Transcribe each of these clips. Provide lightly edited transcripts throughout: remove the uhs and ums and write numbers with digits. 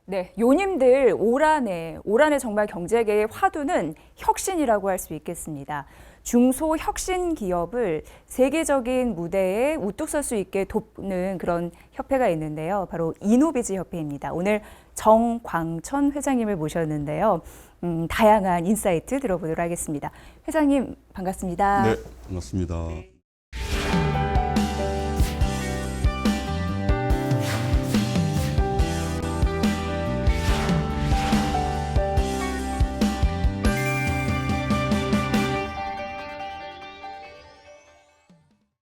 네, 요님들 올 한해 정말 경제계의 화두는 혁신이라고 할 수 있겠습니다. 중소혁신 기업을 세계적인 무대에 우뚝 설 수 있게 돕는 그런 협회가 있는데요. 바로 이노비즈 협회입니다. 오늘 정광천 회장님을 모셨는데요. 다양한 인사이트 들어보도록 하겠습니다. 회장님 반갑습니다. 네, 반갑습니다.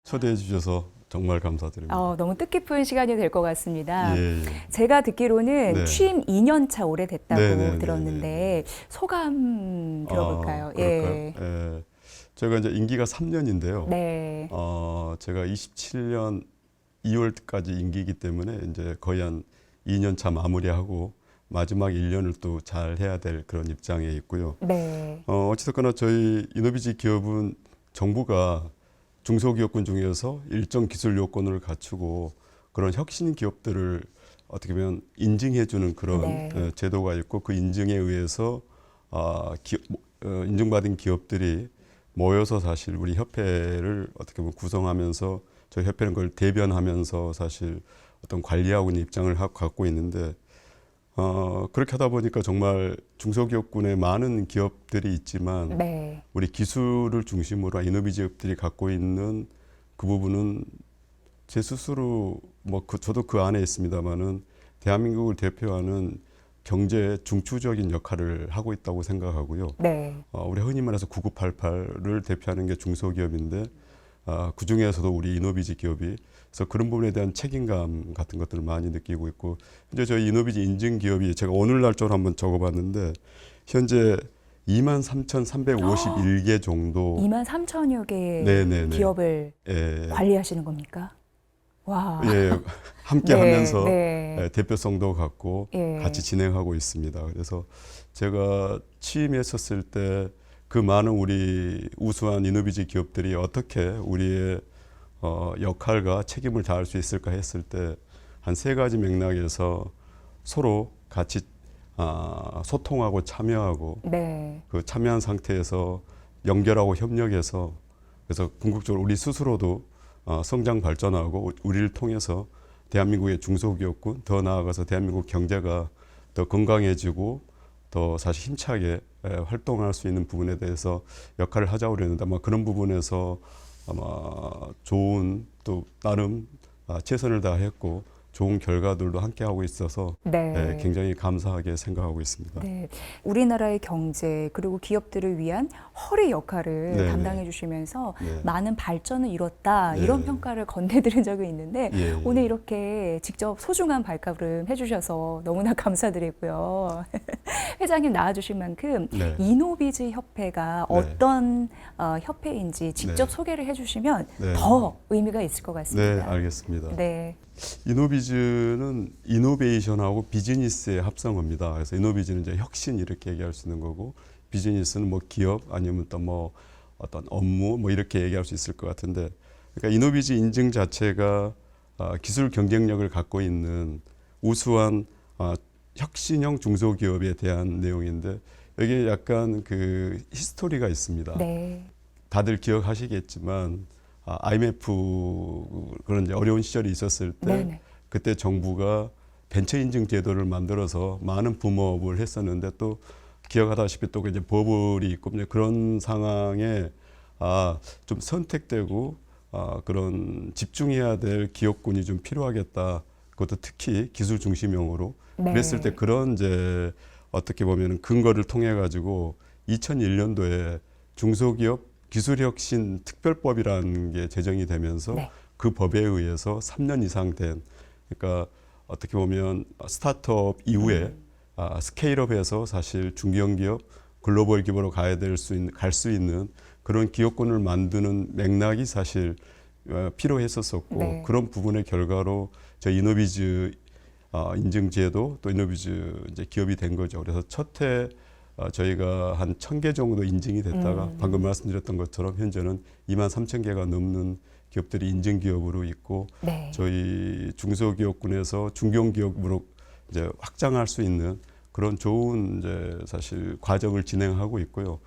초대해 주셔서 정말 감사드립니다. 너무 뜻깊은 시간이 될 것 같습니다. 예, 예. 제가 듣기로는 네. 취임 2년 차 오래됐다고 네네네네. 들었는데 소감 들어볼까요? 그럴까요? 예. 제가 이제 임기가 3년인데요. 네. 제가 27년 2월까지 임기이기 때문에 이제 거의 한 2년 차 마무리하고 마지막 1년을 또 잘 해야 될 그런 입장에 있고요. 네. 어찌됐거나 저희 이노비즈 기업은 정부가 중소기업군 중에서 일정 기술 요건을 갖추고 그런 혁신 기업들을 어떻게 보면 인증해주는 그런 네. 제도가 있고 그 인증에 의해서 인증받은 기업들이 모여서 사실 우리 협회를 어떻게 보면 구성하면서 저희 협회는 그걸 대변하면서 사실 어떤 관리하고 있는 입장을 갖고 있는데 그렇게 하다 보니까 정말 중소기업군에 많은 기업들이 있지만 네. 우리 기술을 중심으로 이노비즈 기업들이 갖고 있는 그 부분은 제 스스로 저도 그 안에 있습니다만은 대한민국을 대표하는 경제 중추적인 역할을 하고 있다고 생각하고요. 네. 우리 흔히 말해서 9988을 대표하는 게 중소기업인데 그 중에서도 우리 이노비즈 기업이 그래서 그런 부분에 대한 책임감 같은 것들을 많이 느끼고 있고 현재 저희 이노비즈 인증 기업이 제가 오늘 날짜로 한번 적어봤는데 현재 23,351개 정도 23,000여 개의 네네네. 기업을 예, 관리하시는 겁니까? 와. 예, 함께 네, 하면서 네. 대표성도 갖고 예. 같이 진행하고 있습니다. 그래서 제가 취임했었을 때 그 많은 우리 우수한 이노비즈 기업들이 어떻게 우리의 역할과 책임을 다할 수 있을까 했을 때 한 세 가지 맥락에서 서로 같이 소통하고 참여하고 네. 그 참여한 상태에서 연결하고 협력해서 그래서 궁극적으로 우리 스스로도 성장 발전하고 우리를 통해서 대한민국의 중소기업군 더 나아가서 대한민국 경제가 더 건강해지고 더 사실 힘차게 활동할 수 있는 부분에 대해서 역할을 하자고 그랬는데 아마 그런 부분에서 아마 좋은 또 나름 최선을 다했고 좋은 결과들도 함께 하고 있어서 네. 굉장히 감사하게 생각하고 있습니다. 네, 우리나라의 경제 그리고 기업들을 위한 허리 역할을 네, 담당해 주시면서 네. 많은 발전을 이뤘다 네. 이런 평가를 건네드린 적이 있는데 예, 오늘 이렇게 직접 소중한 발걸음 해주셔서 너무나 감사드리고요. 회장님 나와주신 만큼 네. 이노비즈 협회가 네. 어떤 협회인지 직접 네. 소개를 해주시면 네. 더 의미가 있을 것 네, 같습니다. 알겠습니다. 네. 이노비즈는 이노베이션하고 비즈니스의 합성어입니다. 그래서 이노비즈는 이제 혁신 이렇게 얘기할 수 있는 거고 비즈니스는 뭐 기업 아니면 또 뭐 어떤 업무 뭐 이렇게 얘기할 수 있을 것 같은데 그러니까 이노비즈 인증 자체가 기술 경쟁력을 갖고 있는 우수한 혁신형 중소기업에 대한 내용인데 여기에 약간 그 히스토리가 있습니다. 네. 다들 기억하시겠지만 IMF 그런 이제 어려운 시절이 있었을 때 네네. 그때 정부가 벤처 인증 제도를 만들어서 많은 붐업을 했었는데 또 기억하다시피 또 이제 버블이 있고 이제 그런 상황에 좀 선택되고 그런 집중해야 될 기업군이 좀 필요하겠다. 그것도 특히 기술 중심형으로 네. 그랬을 때 그런 이제 어떻게 보면 근거를 통해 가지고 2001년도에 중소기업 기술혁신 특별법이라는 게 제정이 되면서 네. 그 법에 의해서 3년 이상 된 그러니까 어떻게 보면 스타트업 이후에 스케일업해서 사실 중견기업 글로벌 기업으로 갈 수 있는 그런 기업군을 만드는 맥락이 사실 필요했었었고 네. 그런 부분의 결과로 저희 이노비즈 인증제도 또 이노비즈 이제 기업이 된 거죠. 그래서 첫해 저희가 한 1,000개 정도 인증이 됐다가 방금 말씀드렸던 것처럼 현재는 23,000개가 넘는 기업들이 인증기업으로 있고 네. 저희 중소기업군에서 중견기업으로 이제 확장할 수 있는 그런 좋은 이제 사실 과정을 진행하고 있고요.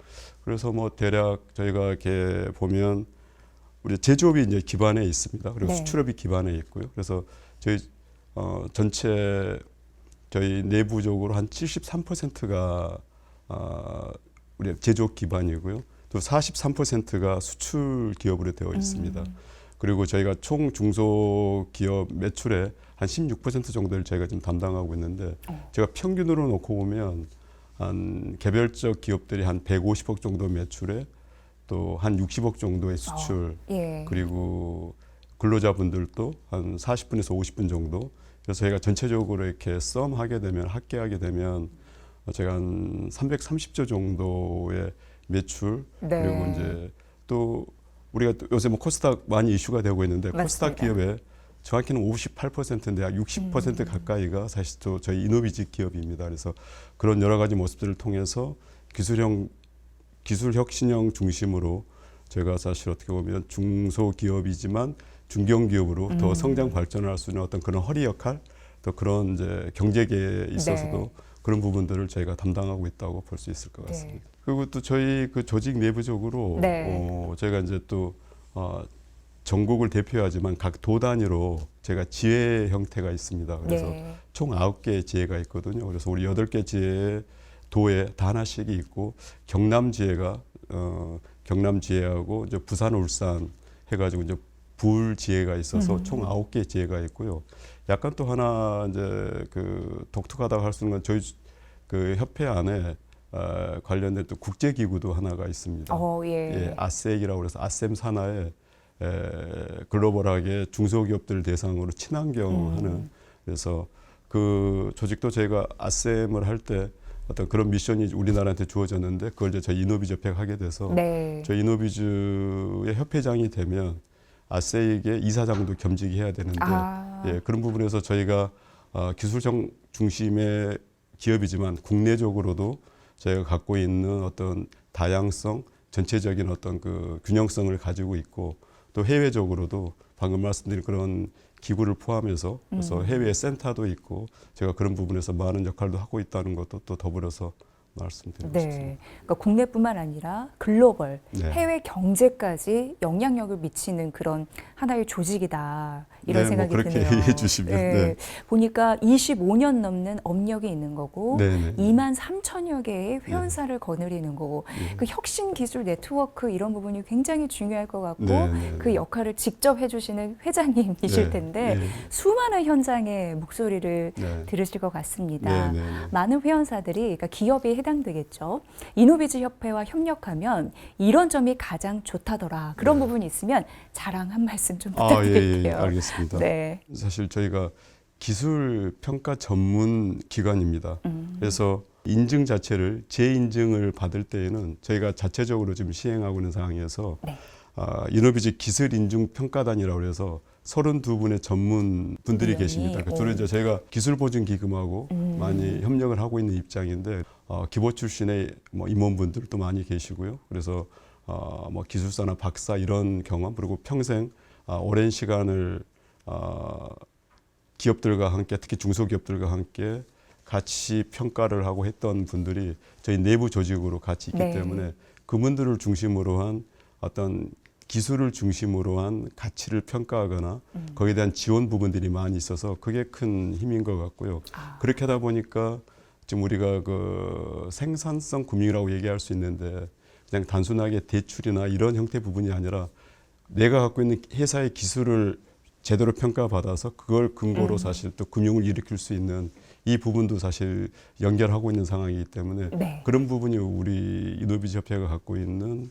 그래서 뭐 대략 저희가 이렇게 보면 우리 제조업이 이제 기반에 있습니다. 그리고 네. 수출업이 기반에 있고요. 그래서 저희 전체 저희 내부적으로 한 73%가 우리 제조업 기반이고요. 또 43%가 수출 기업으로 되어 있습니다. 그리고 저희가 총 중소기업 매출의 한 16% 정도를 저희가 지금 담당하고 있는데 제가 평균으로 놓고 보면 한 개별적 기업들이 한 150억 정도 매출에 또 한 60억 정도의 수출 예. 그리고 근로자분들도 한 40분에서 50분 정도 그래서 저희가 전체적으로 이렇게 썸하게 되면 합계하게 되면 제가 한 330조 정도의 매출 네. 그리고 이제 또 우리가 또 요새 뭐 코스닥 많이 이슈가 되고 있는데 코스닥 맞습니다. 기업의 정확히는 58%인데 약 60% 가까이가 사실 또 저희 이노비직 기업입니다. 그래서 그런 여러 가지 모습들을 통해서 기술 혁신형 중심으로 저희가 사실 어떻게 보면 중소기업이지만 중견기업으로 더 성장 발전을 할 수 있는 어떤 그런 허리 역할 또 그런 이제 경제계에 있어서도 네. 그런 부분들을 저희가 담당하고 있다고 볼 수 있을 것 같습니다. 네. 그리고 또 저희 그 조직 내부적으로 네. 저희가 이제 또 전국을 대표하지만 각 도 단위로 제가 지회 형태가 있습니다. 그래서 네. 총 9개의 지회가 있거든요. 그래서 우리 8개 지회 도에 다 하나씩이 있고 경남 지회가 경남 지회하고 이제 부산, 울산 해가지고 이제 부울 지회가 있어서 총 9개 지회가 있고요. 약간 또 하나 이제 그 독특하다고 할 수 있는 건 저희 그 협회 안에 관련된 또 국제기구도 하나가 있습니다. 예. 예, 아세이라고 해서 아셈 산하에 글로벌하게 중소기업들 대상으로 친환경하는 그래서 그 조직도 저희가 아셈을 할 때 어떤 그런 미션이 우리나라한테 주어졌는데 그걸 이제 저희 이노비즈 협회가 하게 돼서 네. 저희 이노비즈의 협회장이 되면 아세이의 이사장도 겸직이 해야 되는데 예, 그런 부분에서 저희가 기술적 중심의 기업이지만 국내적으로도 저희가 갖고 있는 어떤 다양성, 전체적인 어떤 그 균형성을 가지고 있고 또 해외적으로도 방금 말씀드린 그런 기구를 포함해서 그래서 해외 센터도 있고 제가 그런 부분에서 많은 역할도 하고 있다는 것도 또 더불어서 말씀드리고 싶습니다. 네. 그러니까 국내뿐만 아니라 글로벌, 네. 해외 경제까지 영향력을 미치는 그런 하나의 조직이다. 이런 네, 생각이 뭐 그렇게 드네요. 이해해 주시면. 네. 보니까 25년 넘는 업력이 있는 거고 네, 네. 2만 3천여 개의 회원사를 거느리는 거고 그 혁신 기술 네트워크 이런 부분이 굉장히 중요할 것 같고 네, 네, 그 역할을 직접 해주시는 회장님이실 네, 텐데 네. 수많은 현장의 목소리를 네. 들으실 것 같습니다. 네, 네, 네. 많은 회원사들이 그러니까 기업에 해당되겠죠. 이노비즈 협회와 협력하면 이런 점이 가장 좋다더라. 그런 네. 부분이 있으면 자랑 한 말씀 좀 예, 부탁드릴게요. 알겠습니다. 네. 사실 저희가 기술 평가 전문 기관입니다. 그래서 인증 자체를 재인증을 받을 때에는 저희가 자체적으로 지금 시행하고 있는 상황에서 네. 이노비즈 기술 인증 평가단이라고 해서 32분의 전문 분들이 분명히, 계십니다. 주로 이제 저희가 기술 보증 기금하고 많이 협력을 하고 있는 입장인데 기보 출신의 뭐 임원분들도 많이 계시고요. 그래서 뭐 기술사나 박사 이런 경험 그리고 평생 오랜 시간을 기업들과 함께 특히 중소기업들과 함께 같이 평가를 하고 했던 분들이 저희 내부 조직으로 같이 있기 네. 때문에 그분들을 중심으로 한 어떤 기술을 중심으로 한 가치를 평가하거나 거기에 대한 지원 부분들이 많이 있어서 그게 큰 힘인 것 같고요. 그렇게 하다 보니까 지금 우리가 그 생산성 금융이라고 얘기할 수 있는데 그냥 단순하게 대출이나 이런 형태 부분이 아니라 내가 갖고 있는 회사의 기술을 제대로 평가받아서 그걸 근거로 사실 또 금융을 일으킬 수 있는 이 부분도 사실 연결하고 있는 상황이기 때문에 네. 그런 부분이 우리 이노비즈 협회가 갖고 있는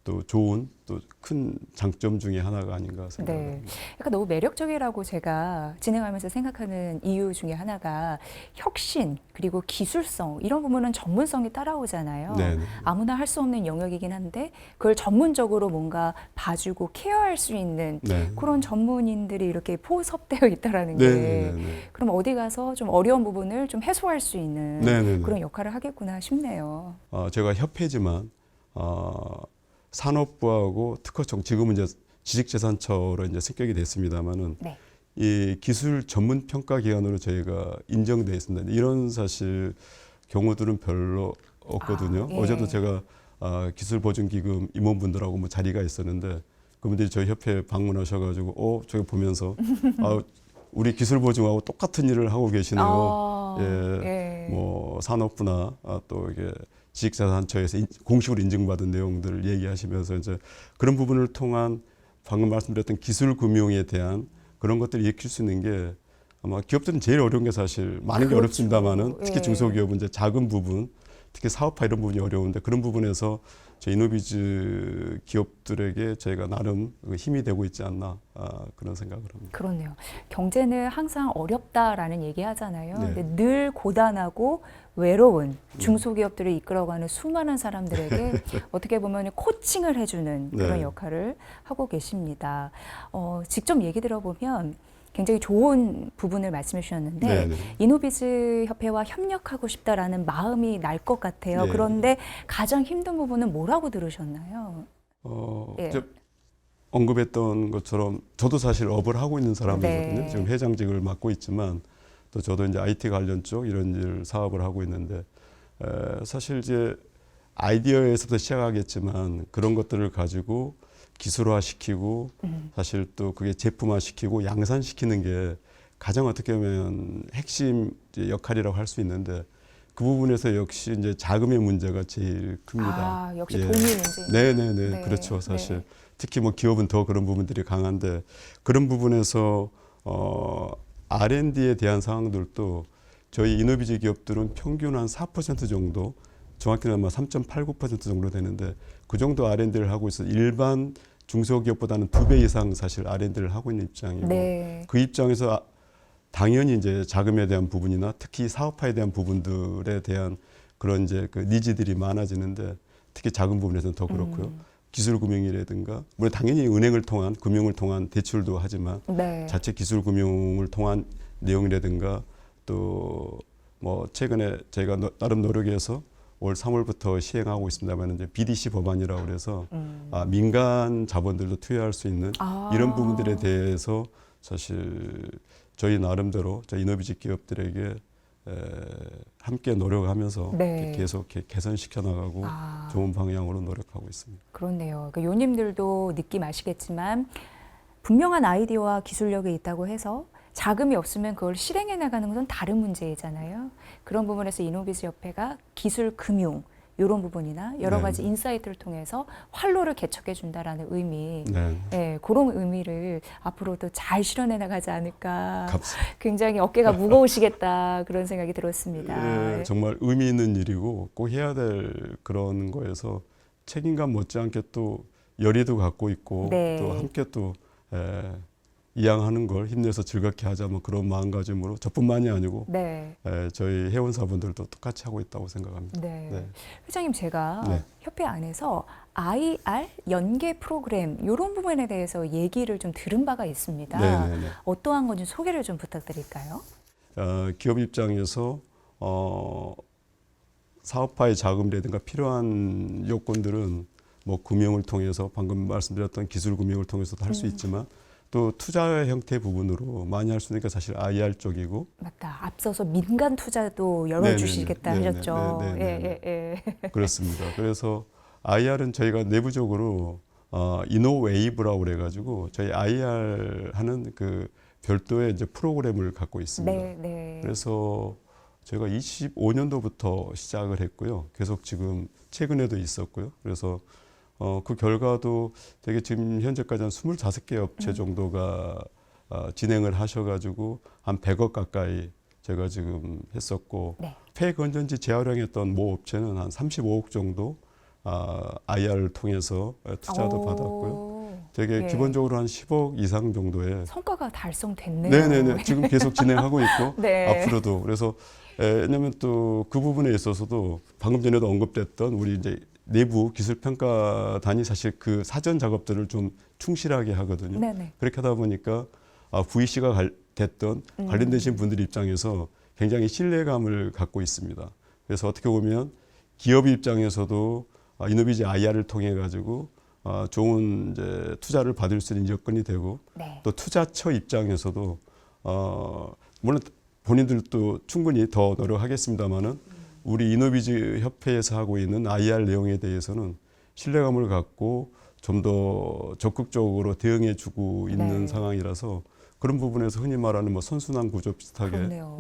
또 좋은 또 큰 장점 중에 하나가 아닌가 생각합니다. 네. 약간 너무 매력적이라고 제가 진행하면서 생각하는 이유 중에 하나가 혁신 그리고 기술성 이런 부분은 전문성이 따라오잖아요. 네, 네. 아무나 할 수 없는 영역이긴 한데 그걸 전문적으로 뭔가 봐주고 케어할 수 있는 네. 그런 전문인들이 이렇게 포섭되어 있다라는 게 네, 네, 네. 그럼 어디 가서 좀 어려운 부분을 좀 해소할 수 있는 네, 네, 네. 그런 역할을 하겠구나 싶네요. 제가 협회지만 산업부하고 특허청 지금은 이제 지식재산처로 이제 승격이 됐습니다만은 네. 이 기술 전문 평가 기관으로 저희가 인정돼 있습니다. 이런 사실 경우들은 별로 없거든요. 예. 어제도 제가 기술보증기금 임원분들하고 뭐 자리가 있었는데 그분들이 저희 협회에 방문하셔가지고 저기 보면서 우리 기술보증하고 똑같은 일을 하고 계시네요. 뭐 산업부나 또 이게 지식자산처에서 공식으로 인증받은 내용들을 얘기하시면서 이제 그런 부분을 통한 방금 말씀드렸던 기술금융에 대한 그런 것들을 익힐 수 있는 게 아마 기업들은 제일 어려운 게 사실 많은 게 그렇죠. 어렵습니다만은 특히 예. 중소기업은 이제 작은 부분, 특히 사업화 이런 부분이 어려운데 그런 부분에서 저희 이노비즈 기업들에게 저희가 나름 힘이 되고 있지 않나 그런 생각을 합니다. 그렇네요. 경제는 항상 어렵다라는 얘기 하잖아요. 네. 근데 늘 고단하고 외로운 중소기업들을 이끌어가는 수많은 사람들에게 어떻게 보면 코칭을 해주는 그런 네. 역할을 하고 계십니다. 직접 얘기 들어보면 굉장히 좋은 부분을 말씀해 주셨는데 네네. 이노비즈 협회와 협력하고 싶다라는 마음이 날 것 같아요. 네. 그런데 가장 힘든 부분은 뭐라고 들으셨나요? 예. 이제 언급했던 것처럼 저도 사실 업을 하고 있는 사람이거든요. 네. 지금 회장직을 맡고 있지만 또 저도 이제 IT 관련 쪽 이런 일 사업을 하고 있는데 사실 이제 아이디어에서부터 시작하겠지만 그런 것들을 가지고 기술화시키고 사실 또 그게 제품화시키고 양산시키는 게 가장 어떻게 보면 핵심 이제 역할이라고 할 수 있는데 그 부분에서 역시 이제 자금의 문제가 제일 큽니다. 역시 예. 돈이 문제. 네네네. 네. 그렇죠. 사실 네. 특히 뭐 기업은 더 그런 부분들이 강한데 그런 부분에서 R&D에 대한 상황들도 저희 이노비즈 기업들은 평균 한 4% 정도 정확히는 아마 3.89% 정도 되는데 그 정도 R&D를 하고 있어 일반 중소기업보다는 2배 이상 사실 R&D를 하고 있는 입장이고 네. 그 입장에서 당연히 이제 자금에 대한 부분이나 특히 사업화에 대한 부분들에 대한 그런 이제 그 니즈들이 많아지는데 특히 작은 부분에서는 더 그렇고요. 기술금융이라든가 물론 당연히 은행을 통한 금융을 통한 대출도 하지만 네. 자체 기술금융을 통한 내용이라든가 또 뭐 최근에 저희가 나름 노력해서 올 3월부터 시행하고 있습니다만 이제 BDC 법안이라고 그래서 민간 자본들도 투여할 수 있는 이런 부분들에 대해서 사실 저희 나름대로 저희 이노비즈 기업들에게 함께 노력하면서 네. 계속 개선시켜 나가고 좋은 방향으로 노력하고 있습니다. 그렇네요. 그러니까 요님들도 느낌 아시겠지만 분명한 아이디어와 기술력이 있다고 해서 자금이 없으면 그걸 실행해 나가는 것은 다른 문제이잖아요. 그런 부분에서 이노비즈 협회가 기술 금융 이런 부분이나 여러 가지 인사이트를 통해서 활로를 개척해 준다라는 의미, 그런 의미를 앞으로도 잘 실현해 나가지 않을까. 굉장히 어깨가 무거우시겠다 그런 생각이 들었습니다. 정말 의미 있는 일이고 꼭 해야 될 그런 거에서 책임감 못지않게 또 열의도 갖고 있고 또 함께 또 이양하는 걸 힘내서 즐겁게 하자 뭐 그런 마음가짐으로 저뿐만이 아니고 저희 회원사분들도 똑같이 하고 있다고 생각합니다. 회장님 제가 협회 안에서 IR 연계 프로그램 이런 부분에 대해서 얘기를 좀 들은 바가 있습니다. 어떠한 건지 소개를 좀 부탁드릴까요? 기업 입장에서 사업화의 자금이라든가 필요한 요건들은 뭐 금융을 통해서 방금 말씀드렸던 기술 금융을 통해서도 할 수 있지만 또 투자 형태 부분으로 많이 할 수 있는 게 사실 IR 쪽이고 맞다. 앞서서 민간 투자도 열어주시겠다 하셨죠. 그렇습니다. 그래서 IR은 저희가 내부적으로 이노웨이브라고 그래가지고 저희 IR 하는 그 별도의 이제 프로그램을 갖고 있습니다. 그래서 저희가 25년도부터 시작을 했고요. 계속 지금 최근에도 있었고요. 그래서 그 결과도 되게 지금 현재까지 한 25개 업체 정도가 진행을 하셔가지고 한 100억 가까이 제가 지금 했었고 폐건전지 재활용했던 모 업체는 한 35억 정도 IR을 통해서 투자도 받았고요. 되게 기본적으로 한 10억 이상 정도의 성과가 달성됐네요. 네네네. 지금 계속 진행하고 있고 앞으로도 그래서 왜냐하면 또 그 부분에 있어서도 방금 전에도 언급됐던 우리 이제 내부 기술평가단이 사실 그 사전 작업들을 좀 충실하게 하거든요. 그렇게 하다 보니까 VC가 됐던 관련되신 분들 입장에서 굉장히 신뢰감을 갖고 있습니다. 그래서 어떻게 보면 기업 입장에서도 이노비즈 IR을 통해 가지고 좋은 이제 투자를 받을 수 있는 여건이 되고 또 투자처 입장에서도 물론 본인들도 충분히 더 노력하겠습니다만은 우리 이노비즈 협회에서 하고 있는 IR 내용에 대해서는 신뢰감을 갖고 좀 더 적극적으로 대응해주고 있는 네. 상황이라서 그런 부분에서 흔히 말하는 뭐 선순환 구조 비슷하게 그렇네요.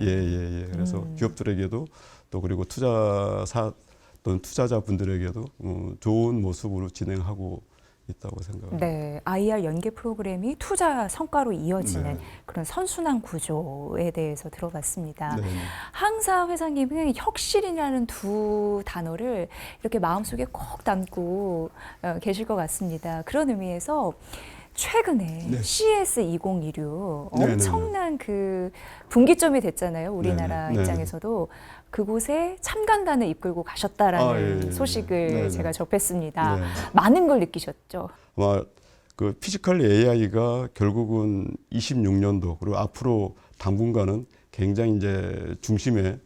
그래서 기업들에게도 또 그리고 투자사 또는 투자자분들에게도 좋은 모습으로 진행하고 있다고 생각합니다. 네, IR 연계 프로그램이 투자 성과로 이어지는 네. 그런 선순환 구조에 대해서 들어봤습니다. 네. 항상 회장님은 혁신이라는 두 단어를 이렇게 마음속에 꼭 담고 계실 것 같습니다. 그런 의미에서 최근에 네. CS 2016 네, 네, 엄청난 그 분기점이 됐잖아요. 우리나라 네, 네. 입장에서도 그곳에 참관단을 이끌고 가셨다라는 소식을 네, 네. 제가 접했습니다. 네. 많은 걸 느끼셨죠. 아마 그 피지컬 AI가 결국은 26년도 그리고 앞으로 당분간은 굉장히 이제 중심에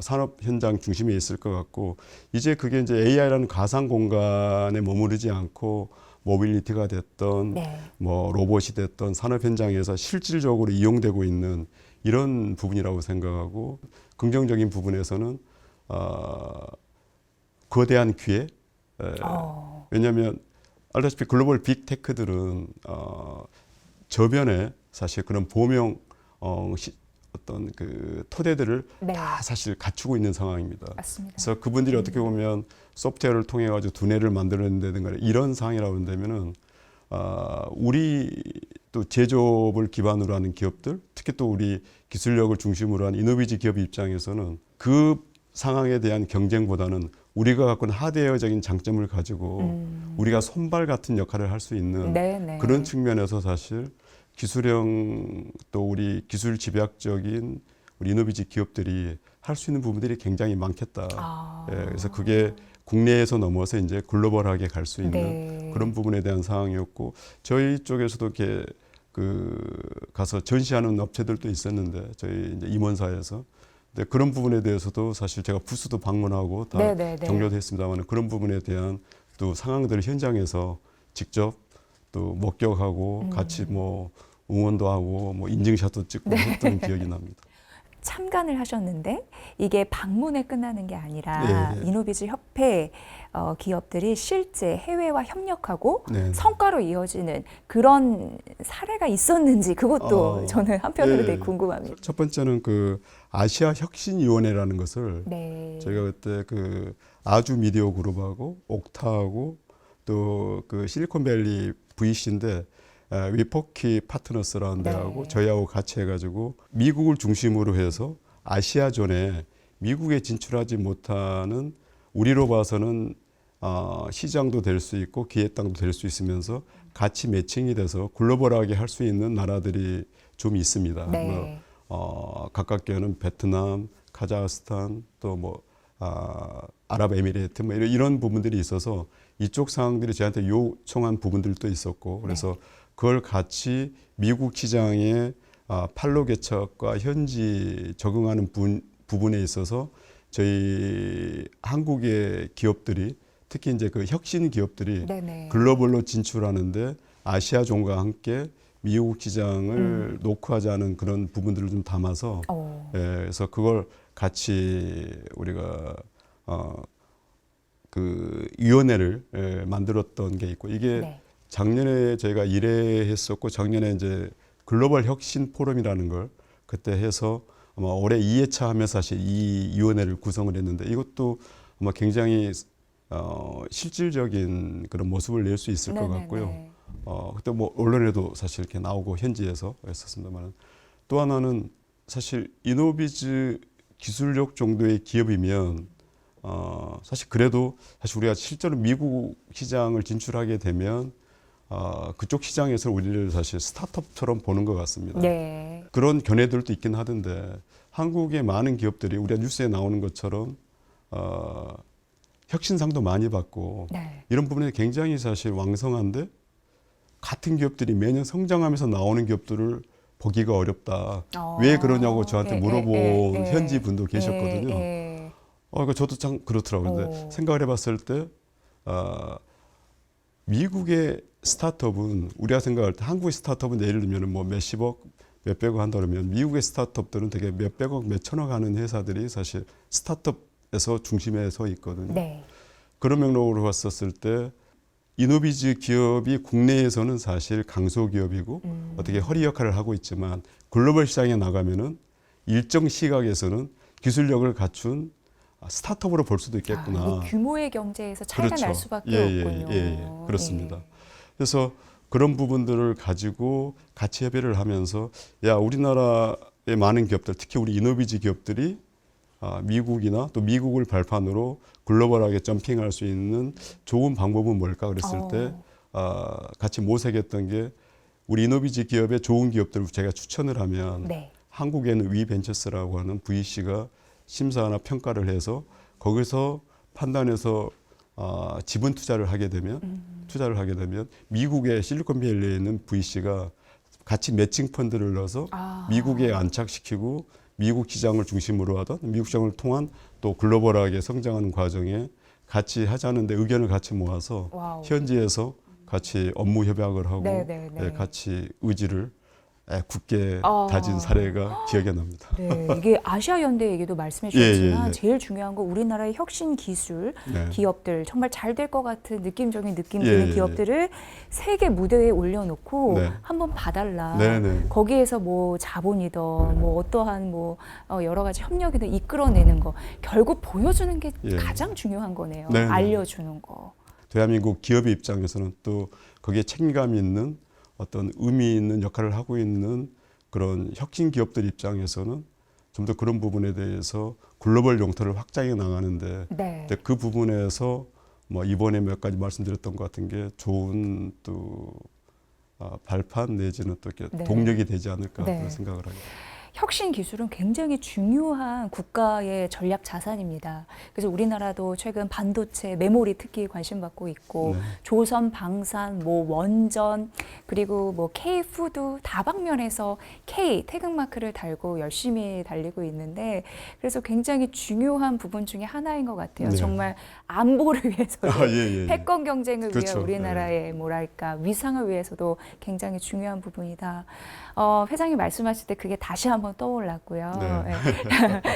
산업 현장 중심에 있을 것 같고 이제 그게 이제 AI라는 가상 공간에 머무르지 않고 모빌리티가 됐던 네. 뭐 로봇이 됐던 산업 현장에서 실질적으로 이용되고 있는 이런 부분이라고 생각하고 긍정적인 부분에서는 거대한 기회. 왜냐하면 알다시피 글로벌 빅테크들은 저변에 사실 그런 보명 어떤 그 토대들을 네. 다 사실 갖추고 있는 상황입니다. 맞습니다. 그래서 그분들이 어떻게 보면 소프트웨어를 통해 가지고 두뇌를 만들어낸다든가 이런 상황이라고 한다면은 우리 또 제조업을 기반으로 하는 기업들, 특히 또 우리 기술력을 중심으로 한 이노비지 기업 입장에서는 그 상황에 대한 경쟁보다는 우리가 갖고 있는 하드웨어적인 장점을 가지고 우리가 손발 같은 역할을 할 수 있는 네네. 그런 측면에서 사실 기술형 또 우리 기술 집약적인 우리 이노비지 기업들이 할 수 있는 부분들이 굉장히 많겠다. 그래서 그게 국내에서 넘어서 이제 글로벌하게 갈 수 있는 네. 그런 부분에 대한 상황이었고 저희 쪽에서도 이렇게 가서 전시하는 업체들도 있었는데 저희 이제 임원사에서 근데 그런 부분에 대해서도 사실 제가 부스도 방문하고 다 네네네. 격려도 했습니다만 그런 부분에 대한 또 상황들을 현장에서 직접 또 목격하고 같이 뭐 응원도 하고 뭐 인증샷도 찍고 했던 기억이 납니다. 참관을 하셨는데 이게 방문에 끝나는 게 아니라 예. 이노비즈 협회 기업들이 실제 해외와 협력하고 네. 성과로 이어지는 그런 사례가 있었는지 그것도 저는 한편으로 예. 되게 궁금합니다. 첫 번째는 그 아시아 혁신위원회라는 것을 네. 저희가 그때 그 아주 미디어 그룹하고 옥타하고 또 그 실리콘밸리 VC인데 위포키 파트너스라는 네. 데하고 저희하고 같이 해가지고 미국을 중심으로 해서 아시아존에 미국에 진출하지 못하는 우리로 봐서는 시장도 될 수 있고 기회 땅도 될 수 있으면서 같이 매칭이 돼서 글로벌하게 할 수 있는 나라들이 좀 있습니다. 네. 가깝게는 베트남, 카자흐스탄 또 뭐 아랍에미레이트 뭐 이런 부분들이 있어서 이쪽 상황들이 저한테 요청한 부분들도 있었고 그래서 그걸 같이 미국 시장의 판로 개척과 현지 적응하는 부분에 있어서 저희 한국의 기업들이 특히 이제 그 혁신 기업들이 네네. 글로벌로 진출하는데 아시아 존과 함께 미국 시장을 노크하자는 그런 부분들을 좀 담아서 그래서 그걸 같이 우리가 그 위원회를 만들었던 게 있고 이게 네. 작년에 저희가 1회 했었고 작년에 이제 글로벌 혁신 포럼이라는 걸 그때 해서 아마 올해 2회차 하면서 사실 이 위원회를 구성을 했는데 이것도 아마 굉장히 실질적인 그런 모습을 낼 수 있을 것 같고요. 그때 뭐 언론에도 사실 이렇게 나오고 현지에서 했었습니다만 또 하나는 사실 이노비즈 기술력 정도의 기업이면 사실 그래도 사실 우리가 실제로 미국 시장을 진출하게 되면 그쪽 시장에서 우리를 사실 스타트업처럼 보는 것 같습니다. 네. 그런 견해들도 있긴 하던데 한국의 많은 기업들이 우리가 뉴스에 나오는 것처럼 혁신상도 많이 받고 네. 이런 부분에 굉장히 사실 왕성한데 같은 기업들이 매년 성장하면서 나오는 기업들을 보기가 어렵다. 왜 그러냐고 저한테 물어본 현지 분도 계셨거든요. 저도 참 그렇더라고요. 근데 생각을 해봤을 때 미국의 스타트업은 우리가 생각할 때 한국의 스타트업은 예를 들면 뭐 몇십억, 몇백억 한다 그러면 미국의 스타트업들은 되게 몇백억, 몇천억 하는 회사들이 사실 스타트업에서 중심에 서 있거든요. 네. 그런 맥락으로 봤었을 때 이노비즈 기업이 국내에서는 사실 강소기업이고 어떻게 허리 역할을 하고 있지만 글로벌 시장에 나가면은 일정 시각에서는 기술력을 갖춘 스타트업으로 볼 수도 있겠구나. 이 규모의 경제에서 차이가 그렇죠. 날 수밖에 예, 없군요. 그렇습니다. 예. 그래서 그런 부분들을 가지고 같이 협의를 하면서 야 우리나라의 많은 기업들, 특히 우리 이노비즈 기업들이 미국이나 또 미국을 발판으로 글로벌하게 점핑할 수 있는 좋은 방법은 뭘까 그랬을 때 같이 모색했던 게 우리 이노비즈 기업의 좋은 기업들을 제가 추천을 하면 네. 한국에는 위벤처스라고 하는 VC가 심사나 평가를 해서 거기서 판단해서 지분 투자를 하게 되면 미국의 실리콘밸리에 있는 VC가 같이 매칭 펀드를 넣어서 미국에 안착시키고 미국 시장을 중심으로 하던 미국 시장을 통한 또 글로벌하게 성장하는 과정에 같이 하자는데 의견을 같이 모아서 와우. 현지에서 같이 업무 협약을 하고 네네네. 같이 의지를 굳게 다진 사례가 기억에 납니다. 네, 이게 아시아 연대 얘기도 말씀해 주셨지만 제일 중요한 건 우리나라의 혁신 기술 기업들 정말 잘 될 것 같은 느낌적인 느낌 드는 기업들을 세계 무대에 올려놓고 한번 봐달라. 거기에서 뭐 자본이든 뭐 어떠한 뭐 여러 가지 협력이든 이끌어내는 거 결국 보여주는 게 가장 중요한 거네요. 알려주는 거. 대한민국 기업의 입장에서는 또 거기에 책임감 있는 어떤 의미 있는 역할을 하고 있는 그런 혁신 기업들 입장에서는 좀 더 그런 부분에 대해서 글로벌 용토를 확장해 나가는데 근데 그 부분에서 뭐 이번에 몇 가지 말씀드렸던 것 같은 게 좋은 또 발판 내지는 또 이렇게 동력이 되지 않을까 그런 생각을 합니다. 혁신 기술은 굉장히 중요한 국가의 전략 자산입니다. 그래서 우리나라도 최근 반도체, 메모리 특히 관심 받고 있고 조선, 방산, 뭐 원전 그리고 뭐 K푸드 다방면에서 K 태극마크를 달고 열심히 달리고 있는데 그래서 굉장히 중요한 부분 중에 하나인 것 같아요. 정말 안보를 위해서도 패권 경쟁을 위해 우리나라의 뭐랄까 위상을 위해서도 굉장히 중요한 부분이다. 회장님 말씀하실 때 그게 다시 한번 떠올랐고요.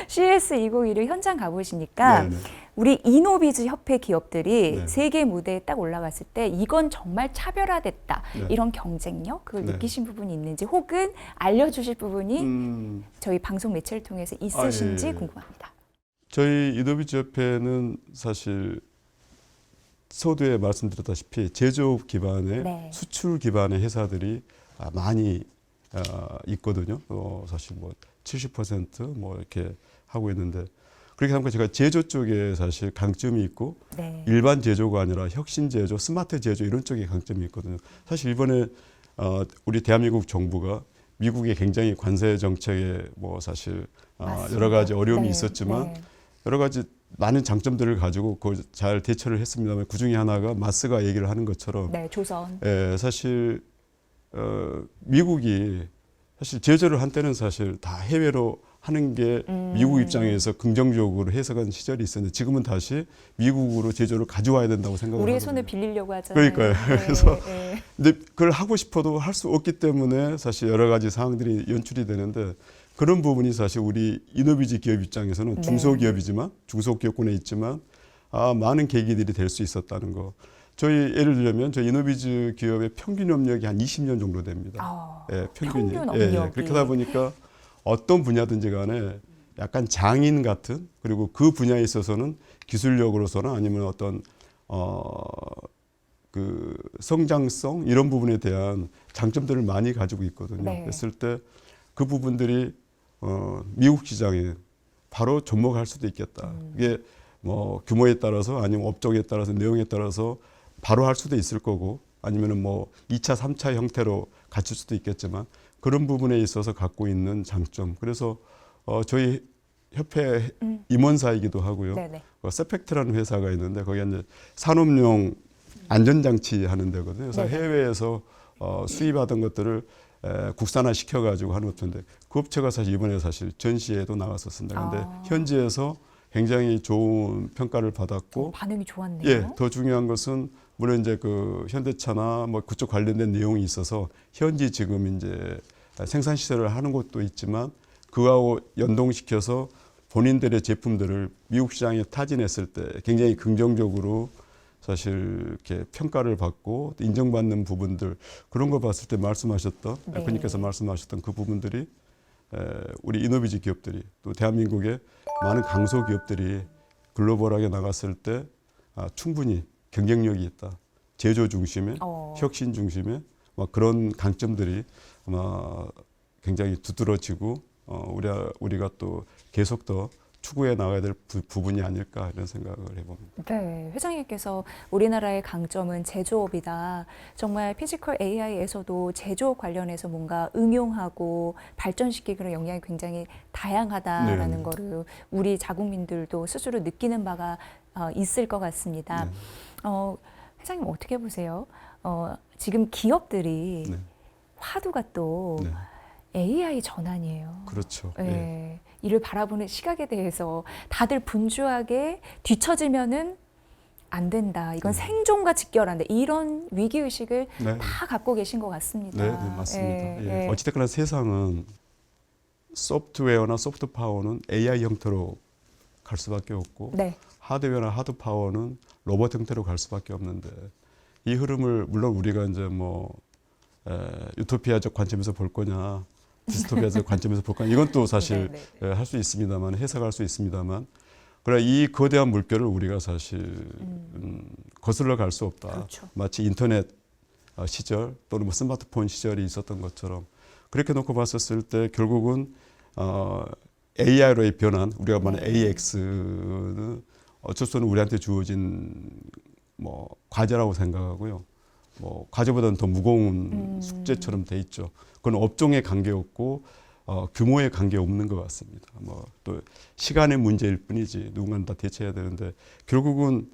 CES2021 현장 가보시니까 우리 이노비즈 협회 기업들이 세계 무대에 딱 올라갔을 때 이건 정말 차별화됐다. 이런 경쟁력 그걸 느끼신 부분이 있는지 혹은 알려주실 부분이 저희 방송 매체를 통해서 있으신지 궁금합니다. 저희 이노비즈 협회는 사실 서두에 말씀드렸다시피 제조업 기반의 수출 기반의 회사들이 많이 있거든요. 사실 뭐 70% 이렇게 하고 있는데 그렇게 하면 제가 제조 쪽에 사실 강점이 있고 일반 제조가 아니라 혁신 제조, 스마트 제조 이런 쪽에 강점이 있거든요. 사실 이번에 우리 대한민국 정부가 미국의 굉장히 관세 정책에 뭐 사실 여러 가지 어려움이 있었지만 여러 가지 많은 장점들을 가지고 그걸 잘 대처를 했습니다만 그 중에 하나가 마스가 얘기를 하는 것처럼 조선. 사실 미국이 사실 제조를 한때는 사실 다 해외로 하는 게 미국 입장에서 긍정적으로 해석한 시절이 있었는데 지금은 다시 미국으로 제조를 가져와야 된다고 생각을 우리의 하거든요. 손을 빌리려고 하잖아요. 그러니까요. 그래서 근데 그걸 하고 싶어도 할 수 없기 때문에 사실 여러 가지 사항들이 연출이 되는데 그런 부분이 사실 우리 이노비즈 기업 입장에서는 중소기업이지만 중소기업군에 있지만 많은 계기들이 될 수 있었다는 거. 저희 예를 들면 저희 이노비즈 기업의 평균 업력이 한 20년 정도 됩니다. 평균이. 평균 업력이. 그렇게 하다 보니까 어떤 분야든지 간에 약간 장인 같은 그리고 그 분야에 있어서는 기술력으로서나 아니면 어떤 그 성장성 이런 부분에 대한 장점들을 많이 가지고 있거든요. 그랬을 때 그 부분들이 미국 시장에 바로 접목할 수도 있겠다. 이게 뭐 규모에 따라서 아니면 업종에 따라서 내용에 따라서 바로 할 수도 있을 거고 아니면은 뭐 2차, 3차 형태로 갖출 수도 있겠지만 그런 부분에 있어서 갖고 있는 장점. 그래서 저희 협회 임원사이기도 하고요. 세펙트라는 회사가 있는데 거기 이제 산업용 안전장치 하는 데거든요. 그래서 해외에서 수입하던 것들을 국산화 시켜가지고 하는 업체인데 그 업체가 사실 이번에 사실 전시회도 나갔었습니다. 그런데 현지에서 굉장히 좋은 평가를 받았고 반응이 좋았네요. 더 중요한 것은 물론 이제 그 현대차나 뭐 그쪽 관련된 내용이 있어서 현지 지금 이제 생산 시설을 하는 곳도 있지만 그하고 연동시켜서 본인들의 제품들을 미국 시장에 타진했을 때 굉장히 긍정적으로 사실 이렇게 평가를 받고 인정받는 부분들 그런 거 봤을 때 말씀하셨던 네. 대표님께서 말씀하셨던 그 부분들이 우리 이노비지 기업들이 또 대한민국의 많은 강소 기업들이 글로벌하게 나갔을 때 충분히 경쟁력이 있다. 제조 중심의 혁신 중심의 그런 강점들이 아마 굉장히 두드러지고 우리가 또 계속 더 추구해 나가야 될 부분이 아닐까 이런 생각을 해봅니다. 네, 회장님께서 우리나라의 강점은 제조업이다. 정말 피지컬 AI에서도 제조업 관련해서 뭔가 응용하고 발전시키기로 역량이 굉장히 다양하다라는 네. 거를 우리 자국민들도 스스로 느끼는 바가 있을 것 같습니다. 네. 회장님 어떻게 보세요? 지금 기업들이 네. 화두가 또 네. AI 전환이에요. 그렇죠. 예. 예. 이를 바라보는 시각에 대해서 다들 분주하게 뒤처지면은 안 된다. 이건 생존과 직결한다. 이런 위기 의식을 네. 다 갖고 계신 것 같습니다. 네, 네, 맞습니다. 예. 어찌됐거나 세상은 소프트웨어나 소프트 파워는 AI 형태로 갈 수밖에 없고 네. 하드웨어나 하드 파워는 로봇 형태로 갈 수밖에 없는데 이 흐름을 물론 우리가 이제 유토피아적 관점에서 볼 거냐 디스토피아적 관점에서 볼 거냐 이건 또 사실 할 수 있습니다만 해석할 수 있습니다만 그러나 이 거대한 물결을 우리가 사실 거슬러 갈 수 없다. 그렇죠. 마치 인터넷 시절 또는 스마트폰 시절이 있었던 것처럼 그렇게 놓고 봤었을 때 결국은 AI로의 변환 우리가 말하는 AX는 어쩔 수 없는 우리한테 주어진 과제라고 생각하고요. 과제보다는 더 무거운 숙제처럼 돼 있죠. 그건 업종에 관계없고 규모에 관계없는 것 같습니다. 또 시간의 문제일 뿐이지 누군가는 다 대처해야 되는데 결국은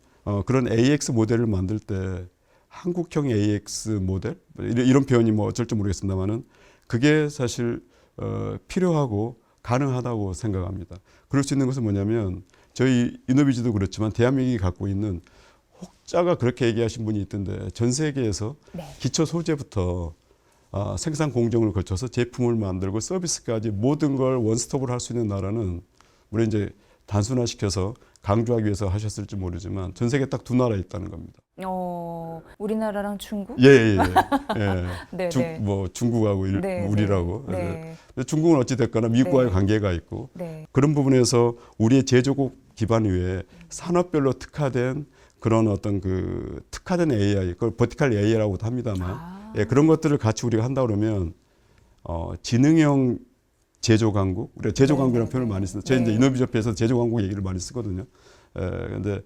그런 AX 모델을 만들 때 한국형 AX 모델 이런 표현이 어쩔지 모르겠습니다만은 그게 사실 필요하고 가능하다고 생각합니다. 그럴 수 있는 것은 뭐냐면 저희 이노비지도 그렇지만 대한민국이 갖고 있는 혹자가 그렇게 얘기하신 분이 있던데 전 세계에서 기초 소재부터 생산 공정을 거쳐서 제품을 만들고 서비스까지 모든 걸 원스톱으로 할 수 있는 나라는 우리 이제 단순화시켜서 강조하기 위해서 하셨을지 모르지만 전 세계 딱 두 나라 있다는 겁니다. 우리나라랑 중국? 예. 네, 중국하고 우리라고. 네. 중국은 어찌 됐거나 미국과의 관계가 있고 네. 그런 부분에서 우리의 제조국 기반 위에 산업별로 특화된 그런 어떤 그 특화된 AI, 그걸 버티컬 AI라고도 합니다만 그런 것들을 같이 우리가 한다 그러면 지능형 제조 강국, 우리가 제조 강국이라는 표현을 많이 쓰는데 저희 이제 이노비저피에서 제조 강국 얘기를 많이 쓰거든요. 그런데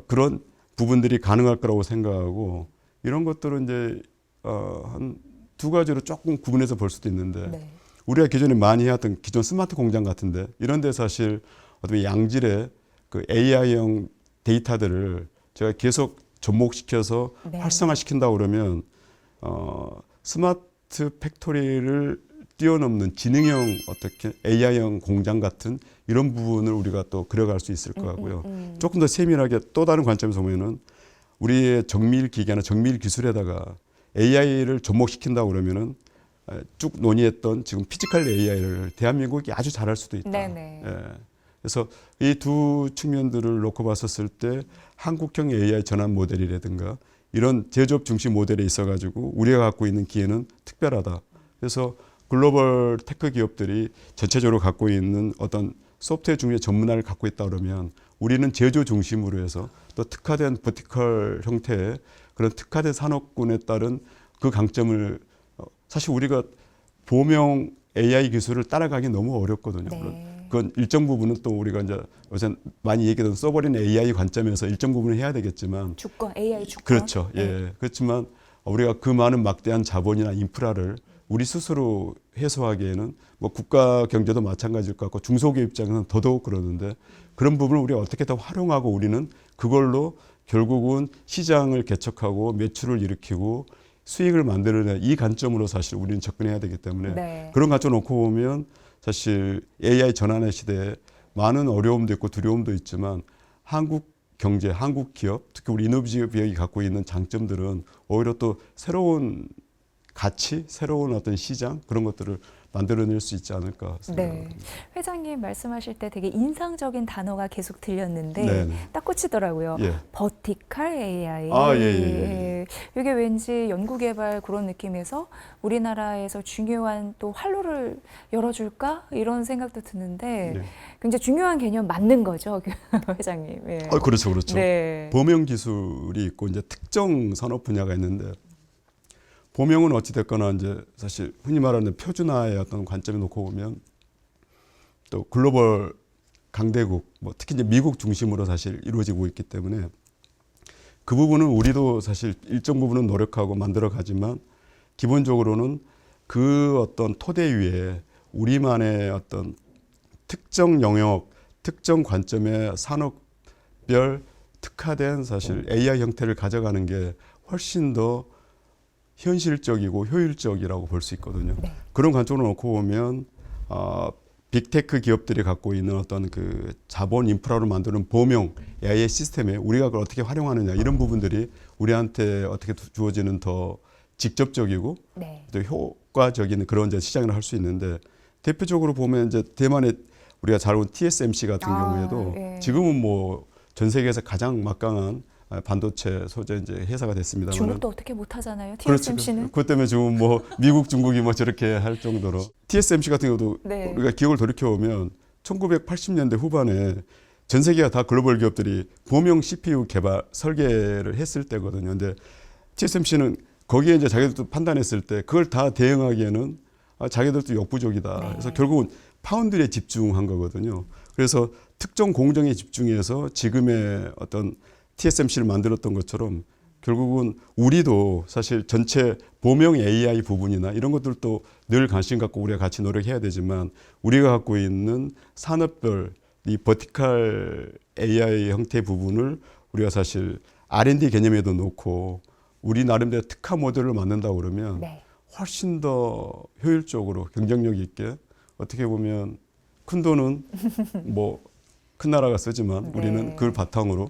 그런 부분들이 가능할 거라고 생각하고 이런 것들은 이제 한 두 가지로 조금 구분해서 볼 수도 있는데 우리가 기존에 많이 해왔던 기존 스마트 공장 같은데 이런 데 사실 어떤 양질의 그 AI형 데이터들을 제가 계속 접목시켜서 활성화시킨다 그러면 스마트 팩토리를 뛰어넘는 지능형 어떻게 AI형 공장 같은 이런 부분을 우리가 또 그려갈 수 있을 것 같고요. 조금 더 세밀하게 또 다른 관점에서 보면은 우리의 정밀 기계나 정밀 기술에다가 AI를 접목시킨다 그러면은 쭉 논의했던 지금 피지컬 AI를 대한민국이 아주 잘할 수도 있다. 그래서 이 두 측면들을 놓고 봤었을 때 한국형 AI 전환 모델이라든가 이런 제조업 중심 모델에 있어가지고 우리가 갖고 있는 기회는 특별하다. 그래서 글로벌 테크 기업들이 전체적으로 갖고 있는 어떤 소프트웨어 중에 전문화를 갖고 있다 그러면 우리는 제조 중심으로 해서 또 특화된 버티컬 형태의 그런 특화된 산업군에 따른 그 강점을 사실 우리가 보명 AI 기술을 따라가기 너무 어렵거든요. 그건 일정 부분은 또 우리가 이제 요새 많이 얘기하던 써버린 AI 관점에서 일정 부분을 해야 되겠지만 주권, AI 주권. 그렇죠. 그렇지만 우리가 그 많은 막대한 자본이나 인프라를 우리 스스로 해소하기에는 국가 경제도 마찬가지일 것 같고 중소기업 입장에서는 더더욱 그러는데 그런 부분을 우리가 어떻게 더 활용하고 우리는 그걸로 결국은 시장을 개척하고 매출을 일으키고 수익을 만들어내는 이 관점으로 사실 우리는 접근해야 되기 때문에 그런 관점 놓고 보면 사실 AI 전환의 시대에 많은 어려움도 있고 두려움도 있지만 한국 경제, 한국 기업, 특히 우리 이노비지 기업이 갖고 있는 장점들은 오히려 또 새로운 가치, 새로운 어떤 시장 그런 것들을 만들어낼 수 있지 않을까 생각합니다. 네. 회장님 말씀하실 때 되게 인상적인 단어가 계속 들렸는데 네. 딱 꽂히더라고요. 예. 버티컬 AI. 예. 이게 왠지 연구개발 그런 느낌에서 우리나라에서 중요한 또 활로를 열어줄까? 이런 생각도 드는데 네. 굉장히 중요한 개념 맞는 거죠, 회장님. 예. 그렇죠, 그렇죠. 네. 범용 기술이 있고 이제 특정 산업 분야가 있는데 범용은 어찌 됐거나 이제 사실 흔히 말하는 표준화의 어떤 관점에 놓고 보면 또 글로벌 강대국, 뭐 특히 이제 미국 중심으로 사실 이루어지고 있기 때문에 그 부분은 우리도 사실 일정 부분은 노력하고 만들어 가지만 기본적으로는 그 어떤 토대 위에 우리만의 어떤 특정 영역, 특정 관점의 산업별 특화된 사실 AI 형태를 가져가는 게 훨씬 더 현실적이고 효율적이라고 볼 수 있거든요. 네. 그런 관점으로 놓고 보면 빅테크 기업들이 갖고 있는 어떤 그 자본 인프라로 만드는 범용 AI 시스템에 우리가 그걸 어떻게 활용하느냐 이런 부분들이 우리한테 어떻게 주어지는 더 직접적이고 네. 또 효과적인 그런 이제 시장을 할 수 있는데 대표적으로 보면 이제 대만의 우리가 잘 본 TSMC 같은 경우에도 예. 지금은 뭐 전 세계에서 가장 막강한 반도체 소재 이제 회사가 됐습니다만 중국도 어떻게 못하잖아요, 그렇죠. TSMC는. 그것 때문에 지금 뭐 미국, 중국이 뭐 저렇게 할 정도로 TSMC 같은 경우도 네. 우리가 기억을 돌이켜 보면 1980년대 후반에 전 세계가 다 글로벌 기업들이 범용 CPU 개발 설계를 했을 때거든요. 근데 TSMC는 거기에 이제 자기들도 판단했을 때 그걸 다 대응하기에는 자기들도 역부족이다. 네. 그래서 결국은 파운드리에 집중한 거거든요. 그래서 특정 공정에 집중해서 지금의 어떤 TSMC를 만들었던 것처럼 결국은 우리도 사실 전체 범용 AI 부분이나 이런 것들도 늘 관심 갖고 우리가 같이 노력해야 되지만 우리가 갖고 있는 산업별 이 버티컬 AI 형태 부분을 우리가 사실 R&D 개념에도 놓고 우리 나름대로 특화 모델을 만든다고 그러면 네. 훨씬 더 효율적으로 경쟁력 있게 어떻게 보면 큰 돈은 뭐 큰 나라가 쓰지만 네. 우리는 그걸 바탕으로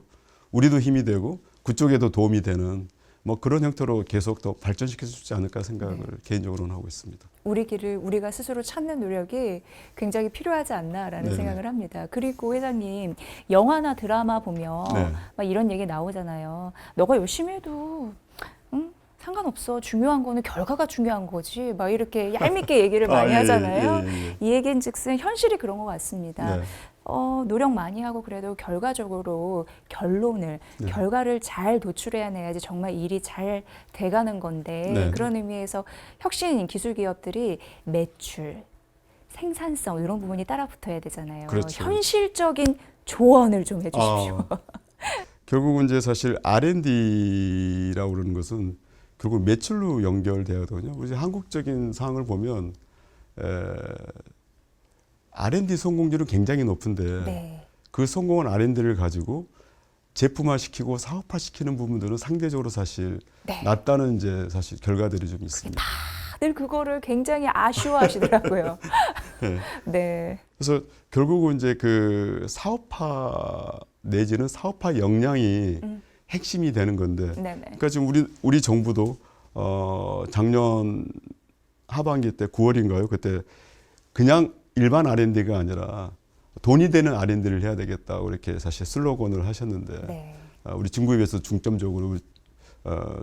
우리도 힘이 되고 그쪽에도 도움이 되는 뭐 그런 형태로 계속 더 발전시킬 수 있지 않을까 생각을 개인적으로는 하고 있습니다. 우리 길을 우리가 스스로 찾는 노력이 굉장히 필요하지 않나라는 네. 생각을 합니다. 그리고 회장님, 영화나 드라마 보면 네. 막 이런 얘기 나오잖아요. 너가 열심히 해도 상관없어. 중요한 거는 결과가 중요한 거지. 막 이렇게 얄밉게 얘기를 많이 하잖아요. 이 얘기인즉슨 현실이 그런 것 같습니다. 네. 노력 많이 하고 그래도 결과적으로 결론을, 네. 결과를 잘 도출해내야지 정말 일이 잘 돼가는 건데 네. 그런 의미에서 혁신 기술 기업들이 매출, 생산성 이런 부분이 따라 붙어야 되잖아요. 그렇죠. 현실적인 조언을 좀 해주십시오. 결국은 이제 사실 R&D라고 그러는 것은 결국 매출로 연결되거든요. 우리 한국적인 상황을 보면 R&D 성공률은 굉장히 높은데 네. 그 성공한 R&D를 가지고 제품화시키고 사업화시키는 부분들은 상대적으로 사실 네. 낮다는 이제 사실 결과들이 좀 있습니다. 다들 그거를 굉장히 아쉬워하시더라고요. 네. 네. 그래서 결국은 이제 그 사업화 내지는 사업화 역량이 핵심이 되는 건데, 네네. 그러니까 지금 우리 정부도 작년 하반기 때 9월인가요? 그때 그냥 일반 R&D가 아니라 돈이 되는 R&D를 해야 되겠다고 이렇게 사실 슬로건을 하셨는데, 네. 우리 중구입에서 중점적으로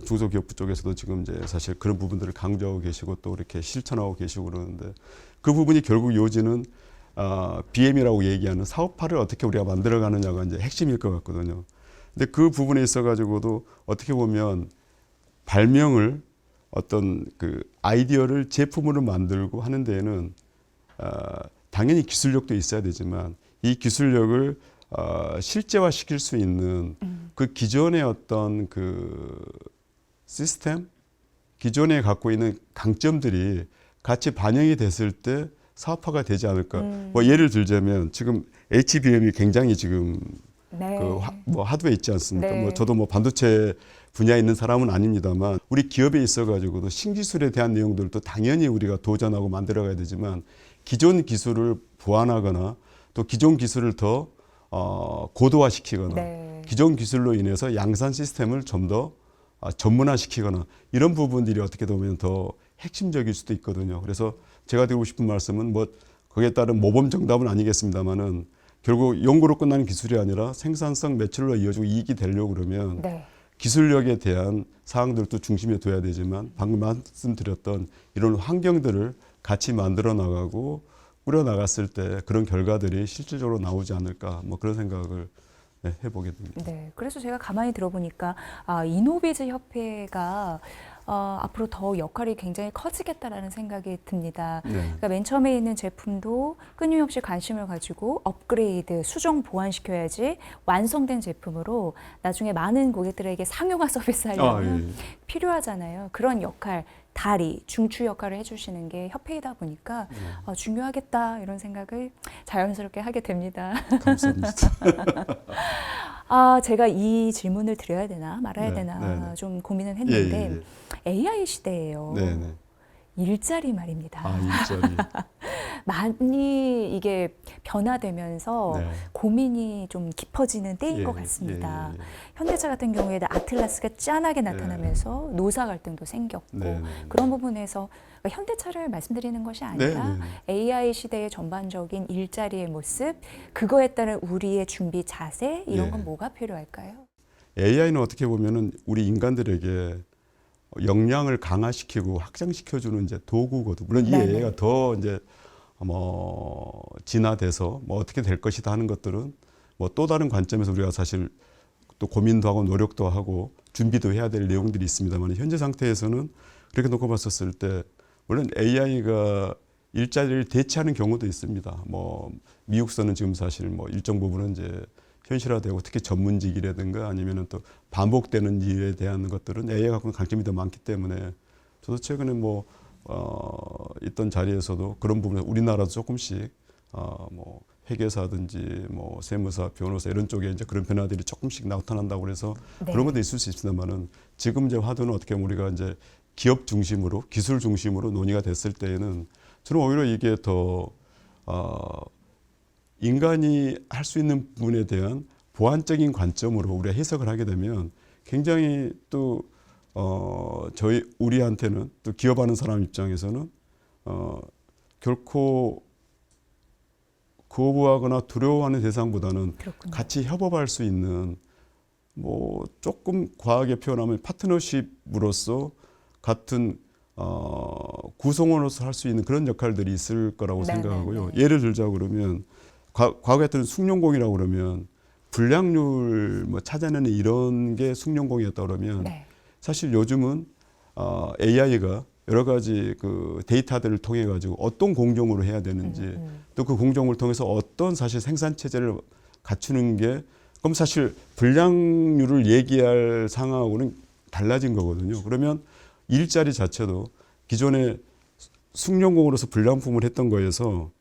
중소기업부 쪽에서도 지금 이제 사실 그런 부분들을 강조하고 계시고 또 이렇게 실천하고 계시고 그러는데 그 부분이 결국 요지는 BM이라고 얘기하는 사업화를 어떻게 우리가 만들어가느냐가 이제 핵심일 것 같거든요. 근데 그 부분에 있어가지고도 어떻게 보면 발명을 어떤 그 아이디어를 제품으로 만들고 하는 데에는 당연히 기술력도 있어야 되지만 이 기술력을 실제화시킬 수 있는 그 기존의 어떤 그 시스템, 기존에 갖고 있는 강점들이 같이 반영이 됐을 때 사업화가 되지 않을까. 뭐 예를 들자면 지금 HBM이 굉장히 지금 네. 뭐 하드웨어 있지 않습니까? 네. 뭐 저도 뭐 반도체 분야에 있는 사람은 아닙니다만 우리 기업에 있어가지고도 신기술에 대한 내용들도 당연히 우리가 도전하고 만들어가야 되지만 기존 기술을 보완하거나 또 기존 기술을 더 고도화시키거나 네. 기존 기술로 인해서 양산 시스템을 좀 더 전문화시키거나 이런 부분들이 어떻게 보면 더 핵심적일 수도 있거든요. 그래서 제가 드리고 싶은 말씀은 뭐 거기에 따른 모범 정답은 아니겠습니다만은 결국 연구로 끝나는 기술이 아니라 생산성 매출로 이어지고 이익이 되려고 그러면 네. 기술력에 대한 사항들도 중심에 둬야 되지만 방금 말씀드렸던 이런 환경들을 같이 만들어 나가고 꾸려 나갔을 때 그런 결과들이 실질적으로 나오지 않을까 뭐 그런 생각을 해보게 됩니다. 네, 그래서 제가 가만히 들어보니까 이노비즈 협회가 앞으로 더 역할이 굉장히 커지겠다라는 생각이 듭니다. 네. 그러니까 맨 처음에 있는 제품도 끊임없이 관심을 가지고 업그레이드, 수정, 보완시켜야지 완성된 제품으로 나중에 많은 고객들에게 상용화 서비스 하려면 예. 필요하잖아요. 그런 역할, 다리, 중추 역할을 해주시는 게 협회이다 보니까 중요하겠다 이런 생각을 자연스럽게 하게 됩니다. 감사합니다. 제가 이 질문을 드려야 되나 말아야 네, 되나 네. 좀 고민을 했는데 예, 예. AI 시대예요. 네네. 일자리 말입니다. 일자리. 많이 이게 변화되면서 네. 고민이 좀 깊어지는 때인 예, 것 같습니다. 예, 예. 현대차 같은 경우에는 아틀라스가 짠하게 나타나면서 노사 갈등도 생겼고 네, 네. 그런 부분에서 그러니까 현대차를 말씀드리는 것이 아니라 네, 네. AI 시대의 전반적인 일자리의 모습, 그거에 따른 우리의 준비 자세 이런 예. 건 뭐가 필요할까요? AI는 어떻게 보면은 우리 인간들에게 역량을 강화시키고 확장시켜주는 이제 도구거든. 물론 이 네네. AI가 더 이제 뭐 진화돼서 뭐 어떻게 될 것이다 하는 것들은 뭐 또 다른 관점에서 우리가 사실 또 고민도 하고 노력도 하고 준비도 해야 될 내용들이 있습니다만 현재 상태에서는 그렇게 놓고 봤었을 때 물론 AI가 일자리를 대체하는 경우도 있습니다. 뭐 미국서는 지금 사실 뭐 일정 부분은 이제 현실화되고 특히 전문직이라든가 아니면은 또 반복되는 일에 대한 것들은 AI가 갖고 있는 강점이 더 많기 때문에 저도 최근에 뭐 있던 자리에서도 그런 부분에 우리나라도 조금씩 뭐 회계사든지 뭐 세무사, 변호사 이런 쪽에 이제 그런 변화들이 조금씩 나타난다고 그래서 네. 그런 것도 있을 수 있습니다만은 지금 이제 화두는 어떻게 보면 우리가 이제 기업 중심으로 기술 중심으로 논의가 됐을 때에는 저는 오히려 이게 더 인간이 할 수 있는 부분에 대한 보완적인 관점으로 우리가 해석을 하게 되면 굉장히 또 우리한테는 또 기업하는 사람 입장에서는 결코 거부하거나 두려워하는 대상보다는 그렇군요. 같이 협업할 수 있는 뭐 조금 과하게 표현하면 파트너십으로서 같은 구성원으로서 할 수 있는 그런 역할들이 있을 거라고 네네네. 생각하고요. 예를 들자 그러면 과거에 했던 숭늉공이라고 그러면 불량률 뭐 찾아내는 이런 게 숭늉공이었다 그러면 네. 사실 요즘은 AI가 여러 가지 그 데이터들을 통해 가지고 어떤 공정으로 해야 되는지 또 그 공정을 통해서 어떤 사실 생산 체제를 갖추는 게 그럼 사실 불량률을 얘기할 상황하고는 달라진 거거든요. 그러면 일자리 자체도 기존에 숭늉공으로서 불량품을 했던 거에서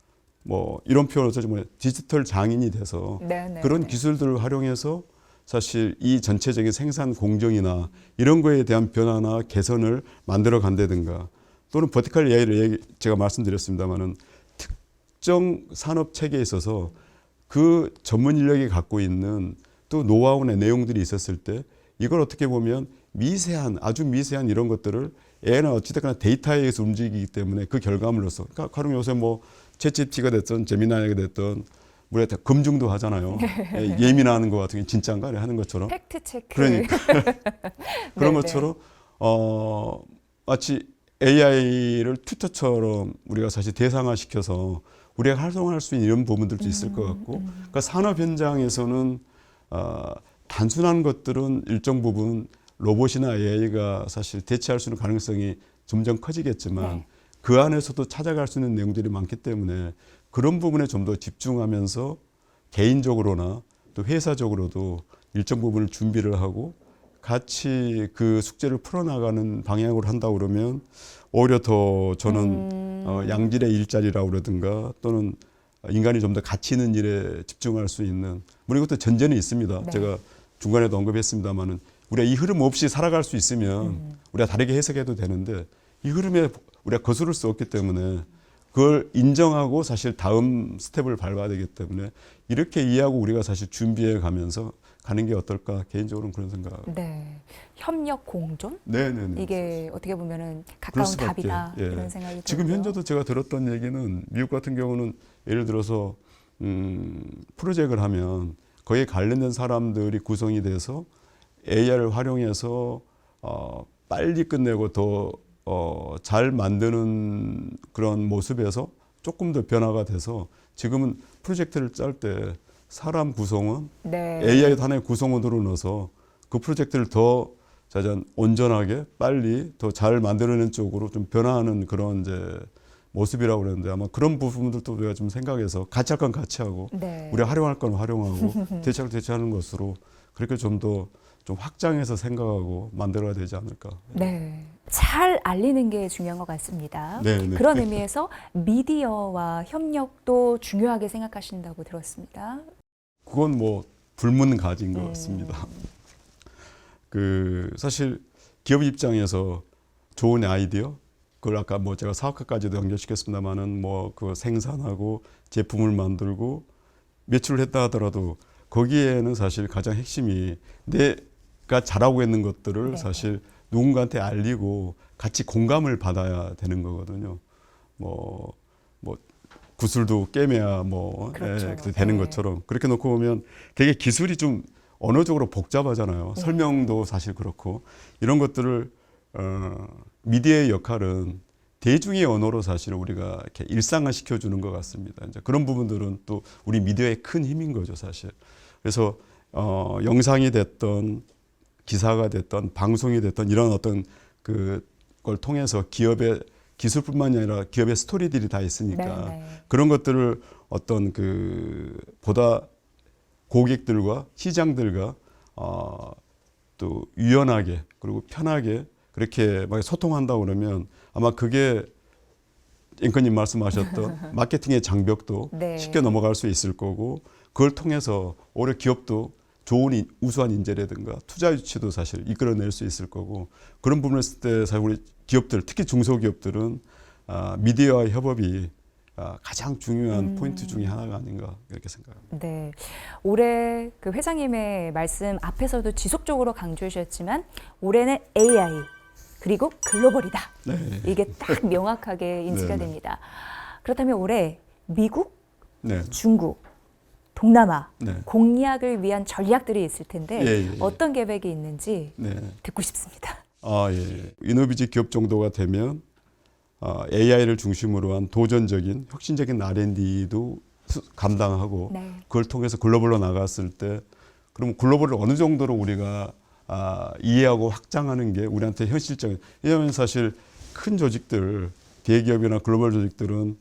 뭐 이런 표현을 써서 뭐 디지털 장인이 돼서 네네. 그런 기술들을 활용해서 사실 이 전체적인 생산 공정이나 이런 거에 대한 변화나 개선을 만들어 간다든가 또는 버티컬 AI를 제가 말씀드렸습니다마는 특정 산업 체계에 있어서 그 전문 인력이 갖고 있는 또 노하우나 내용들이 있었을 때 이걸 어떻게 보면 미세한 아주 미세한 이런 것들을 AI는 어찌됐거나 데이터에 의해서 움직이기 때문에 그 결과물로서 그러니까 가령 요새 뭐 챗GPT가 됐든 제미나이가 됐든 우리가 검증도 하잖아요. 예민한 거 같은 게 진짜인가 하는 것처럼. 팩트 체크. 그러니까 그런 네네. 것처럼 마치 AI를 튜터처럼 우리가 사실 대상화시켜서 우리가 활성화할 수 있는 이런 부분들도 있을 것 같고, 그러니까 산업 현장에서는 단순한 것들은 일정 부분 로봇이나 AI가 사실 대체할 수 있는 가능성이 점점 커지겠지만 네. 그 안에서도 찾아갈 수 있는 내용들이 많기 때문에 그런 부분에 좀 더 집중하면서 개인적으로나 또 회사적으로도 일정 부분을 준비를 하고 같이 그 숙제를 풀어나가는 방향으로 한다고 그러면 오히려 더 저는 양질의 일자리라고 그러든가 또는 인간이 좀 더 가치 있는 일에 집중할 수 있는 물론 이것도 전제는 있습니다. 네. 제가 중간에도 언급했습니다마는 우리가 이 흐름 없이 살아갈 수 있으면 우리가 다르게 해석해도 되는데 이 흐름에 우리가 거스를 수 없기 때문에 그걸 인정하고 사실 다음 스텝을 밟아야 되기 때문에 이렇게 이해하고 우리가 사실 준비해 가면서 가는 게 어떨까 개인적으로는 그런 생각. 네. 협력 공존? 네네네. 이게 어떻게 보면은 그럴 가까운 수밖에. 답이다. 예. 이런 생각이 지금 들고요. 현재도 제가 들었던 얘기는 미국 같은 경우는 예를 들어서 프로젝트를 하면 거기에 관련된 사람들이 구성이 돼서 AI를 활용해서 빨리 끝내고 더 잘 만드는 그런 모습에서 조금 더 변화가 돼서 지금은 프로젝트를 짤 때 사람 구성원, 네. AI도 하나의 구성원으로 넣어서 그 프로젝트를 더 자전 온전하게 빨리 더 잘 만들어내는 쪽으로 좀 변화하는 그런 이제 모습이라고 그러는데 아마 그런 부분들도 우리가 좀 생각해서 같이 할 건 같이 하고 네. 우리가 활용할 건 활용하고 대체할 대체하는 것으로 그렇게 좀 더 좀 확장해서 생각하고 만들어야 되지 않을까. 네. 잘 알리는 게 중요한 것 같습니다. 네, 네. 그런 의미에서 미디어와 협력도 중요하게 생각하신다고 들었습니다. 그건 뭐 불문가지인 것 같습니다. 그 사실 기업 입장에서 좋은 아이디어 그걸 아까 뭐 제가 사업화까지도 연결시켰습니다만은 뭐 그 생산하고 제품을 만들고 매출을 했다 하더라도 거기에는 사실 가장 핵심이 내가 잘하고 있는 것들을 네. 사실 누군가한테 알리고 같이 공감을 받아야 되는 거거든요. 뭐 구슬도 깨매야 뭐 그렇죠. 되는 네. 것처럼 그렇게 놓고 보면 되게 기술이 좀 언어적으로 복잡하잖아요. 네. 설명도 사실 그렇고 이런 것들을 미디어의 역할은 대중의 언어로 사실 우리가 이렇게 일상화 시켜주는 것 같습니다. 이제 그런 부분들은 또 우리 미디어의 큰 힘인 거죠, 사실. 그래서 영상이 됐던 기사가 됐던 방송이 됐던 이런 어떤 그걸 통해서 기업의 기술뿐만이 아니라 기업의 스토리들이 다 있으니까 네, 네. 그런 것들을 어떤 그 보다 고객들과 시장들과 또 유연하게 그리고 편하게 그렇게 막 소통한다 그러면 아마 그게 앵커님 말씀하셨던 마케팅의 장벽도 네. 쉽게 넘어갈 수 있을 거고 그걸 통해서 오히려 기업도 좋은 우수한 인재라든가 투자 유치도 사실 이끌어낼 수 있을 거고 그런 부분을 했을 때 사실 우리 기업들 특히 중소기업들은 미디어와의 협업이 가장 중요한 포인트 중에 하나가 아닌가 이렇게 생각합니다. 네. 올해 그 회장님의 말씀 앞에서도 지속적으로 강조해 주셨지만 올해는 AI 그리고 글로벌이다. 네. 이게 딱 명확하게 인지가 네, 네. 됩니다. 그렇다면 올해 미국, 네. 중국, 동남아 네. 공략을 위한 전략들이 있을 텐데 예, 예. 어떤 계획이 있는지 네. 듣고 싶습니다. 예. 이노비지 기업 정도가 되면 AI를 중심으로 한 도전적인 혁신적인 R&D도 감당하고 네. 그걸 통해서 글로벌로 나갔을 때 그럼 글로벌을 어느 정도로 우리가 이해하고 확장하는 게 우리한테 현실적인 왜냐하면 사실 큰 조직들 대기업이나 글로벌 조직들은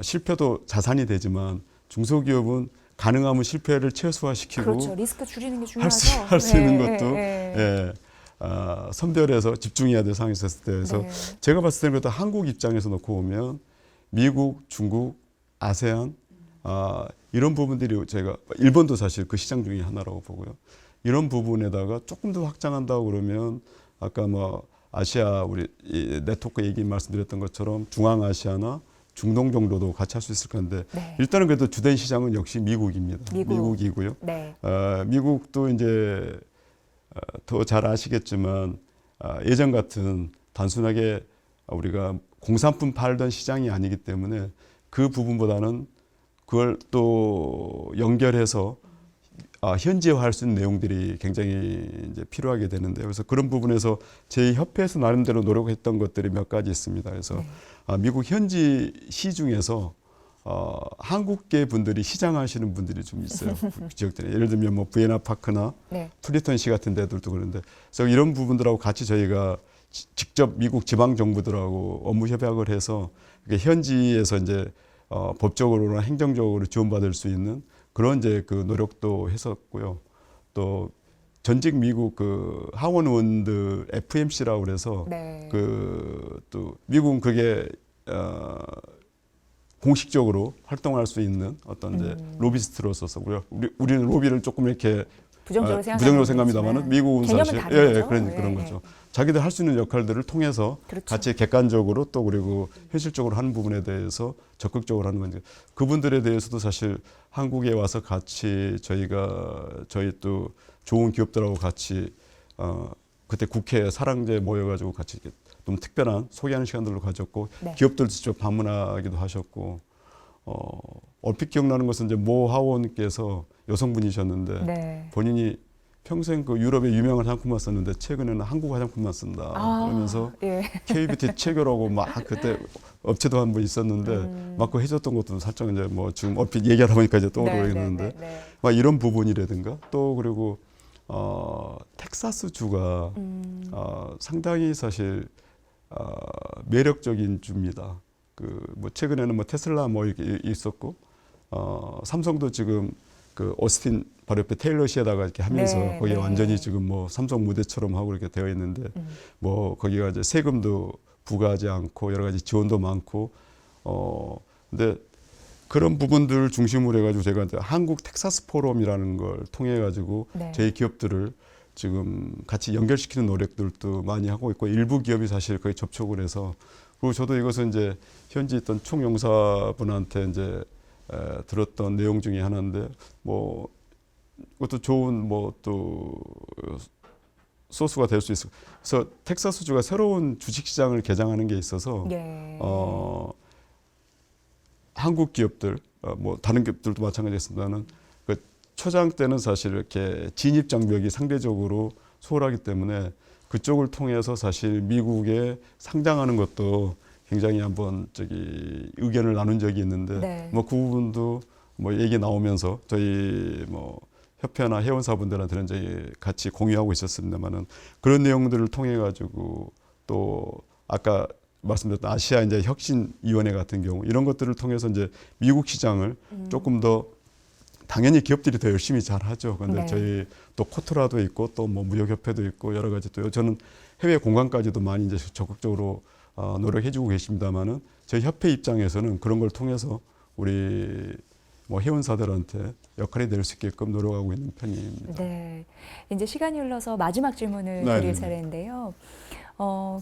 실패도 자산이 되지만 중소기업은 가능하면 실패를 최소화시키고 그렇죠. 리스크 줄이는 게 중요하죠. 할 수 있는 네, 것도 네, 네. 예, 선별해서 집중해야 될 상황이 있었을 때 그래서 네. 제가 봤을 때는 그래도 한국 입장에서 놓고 보면 미국, 중국, 아세안 이런 부분들이 제가 일본도 사실 그 시장 중에 하나라고 보고요. 이런 부분에다가 조금 더 확장한다고 그러면 아까 뭐 아시아 우리 이 네트워크 얘기 말씀드렸던 것처럼 중앙아시아나 중동 정도도 같이 할 수 있을 건데 네. 일단은 그래도 주된 시장은 역시 미국입니다. 미국이고요. 네. 미국도 이제 더 잘 아시겠지만 예전 같은 단순하게 우리가 공산품 팔던 시장이 아니기 때문에 그 부분보다는 그걸 또 연결해서 현지화할 수 있는 내용들이 굉장히 이제 필요하게 되는데 그래서 그런 부분에서 제 협회에서 나름대로 노력했던 것들이 몇 가지 있습니다. 그래서 미국 현지 시중에서 한국계 분들이 시장하시는 분들이 좀 있어요. 그 지역들에 예를 들면 뭐 부에나 파크나 네. 플리턴시 같은 데들도 그런데 그래서 이런 부분들하고 같이 저희가 직접 미국 지방 정부들하고 업무 협약을 해서 현지에서 이제 법적으로나 행정적으로 지원받을 수 있는 그런 이제 그 노력도 했었고요. 또 전직 미국 그 하원 의원들 FMC라고 그래서 네. 그 또 미국은 그게 공식적으로 활동할 수 있는 어떤 이제 로비스트로서서 우리는 로비를 조금 이렇게 부정적으로 부정적으로 생각합니다만은 미국은 개념은 사실 다른 거죠. 그런 거죠. 자기들 할 수 있는 역할들을 통해서 그렇죠. 같이 객관적으로 또 그리고 현실적으로 하는 부분에 대해서 적극적으로 하는 건데 그분들에 대해서도 사실 한국에 와서 같이 저희 또 좋은 기업들하고 같이 그때 국회 사랑제 모여가지고 같이 이렇게 좀 특별한 소개하는 시간들도 가졌고 네. 기업들 직접 방문하기도 하셨고 얼핏 기억나는 것은 이제 모 하원께서 여성분이셨는데 네. 본인이 평생 그 유럽의 유명한 화장품만 썼는데 최근에는 한국 화장품만 쓴다. 그러면서 예. KBT 체결하고 막 그때 업체도 한 번 있었는데 막 그 해줬던 것도 살짝 이제 뭐 지금 얼핏 얘기하다 보니까 이제 떠오르겠는데 막 이런 부분이라든가 또 그리고 텍사스 주가 상당히 사실 매력적인 주입니다. 그 뭐 최근에는 뭐 테슬라 뭐 이렇게 있었고 삼성도 지금 그 오스틴 바로 옆에 테일러시에다가 이렇게 하면서 네, 거기에 네. 완전히 지금 뭐 삼성 무대처럼 하고 이렇게 되어 있는데 뭐 거기가 이제 세금도 부과하지 않고 여러 가지 지원도 많고 근데 그런 부분들 중심으로 해가지고 제가 이제 한국 텍사스 포럼이라는 걸 통해 가지고 네. 저희 기업들을 지금 같이 연결시키는 노력들도 많이 하고 있고 일부 기업이 사실 거의 접촉을 해서 그리고 저도 이것은 이제 현지 있던 총영사분한테 이제 들었던 내용 중에 하나인데 뭐 그것도 좋은 뭐 또 소스가 될 수 있어. 그래서 텍사스주가 새로운 주식시장을 개장하는 게 있어서 예. 한국 기업들 뭐 다른 기업들도 마찬가지겠습니다는 그 초장 때는 사실 이렇게 진입 장벽이 상대적으로 소홀하기 때문에 그쪽을 통해서 사실 미국에 상장하는 것도 굉장히 한번 의견을 나눈 적이 있는데 네. 뭐 그 부분도 뭐 얘기 나오면서 저희 뭐 협회나 회원사분들한테는 저희 같이 공유하고 있었습니다만은 그런 내용들을 통해 가지고 또 아까 말씀드렸던 아시아 이제 혁신위원회 같은 경우 이런 것들을 통해서 이제 미국 시장을 조금 더 당연히 기업들이 더 열심히 잘 하죠. 그런데 네. 저희 또 코트라도 있고 또 뭐 무역협회도 있고 여러 가지 또 저는 해외 공간까지도 많이 이제 적극적으로 노력해주고 계십니다만은 저희 협회 입장에서는 그런 걸 통해서 우리 뭐 회원사들한테 역할이 될 수 있게끔 노력하고 있는 편입니다. 네. 이제 시간이 흘러서 마지막 질문을 네, 드릴 네. 차례인데요.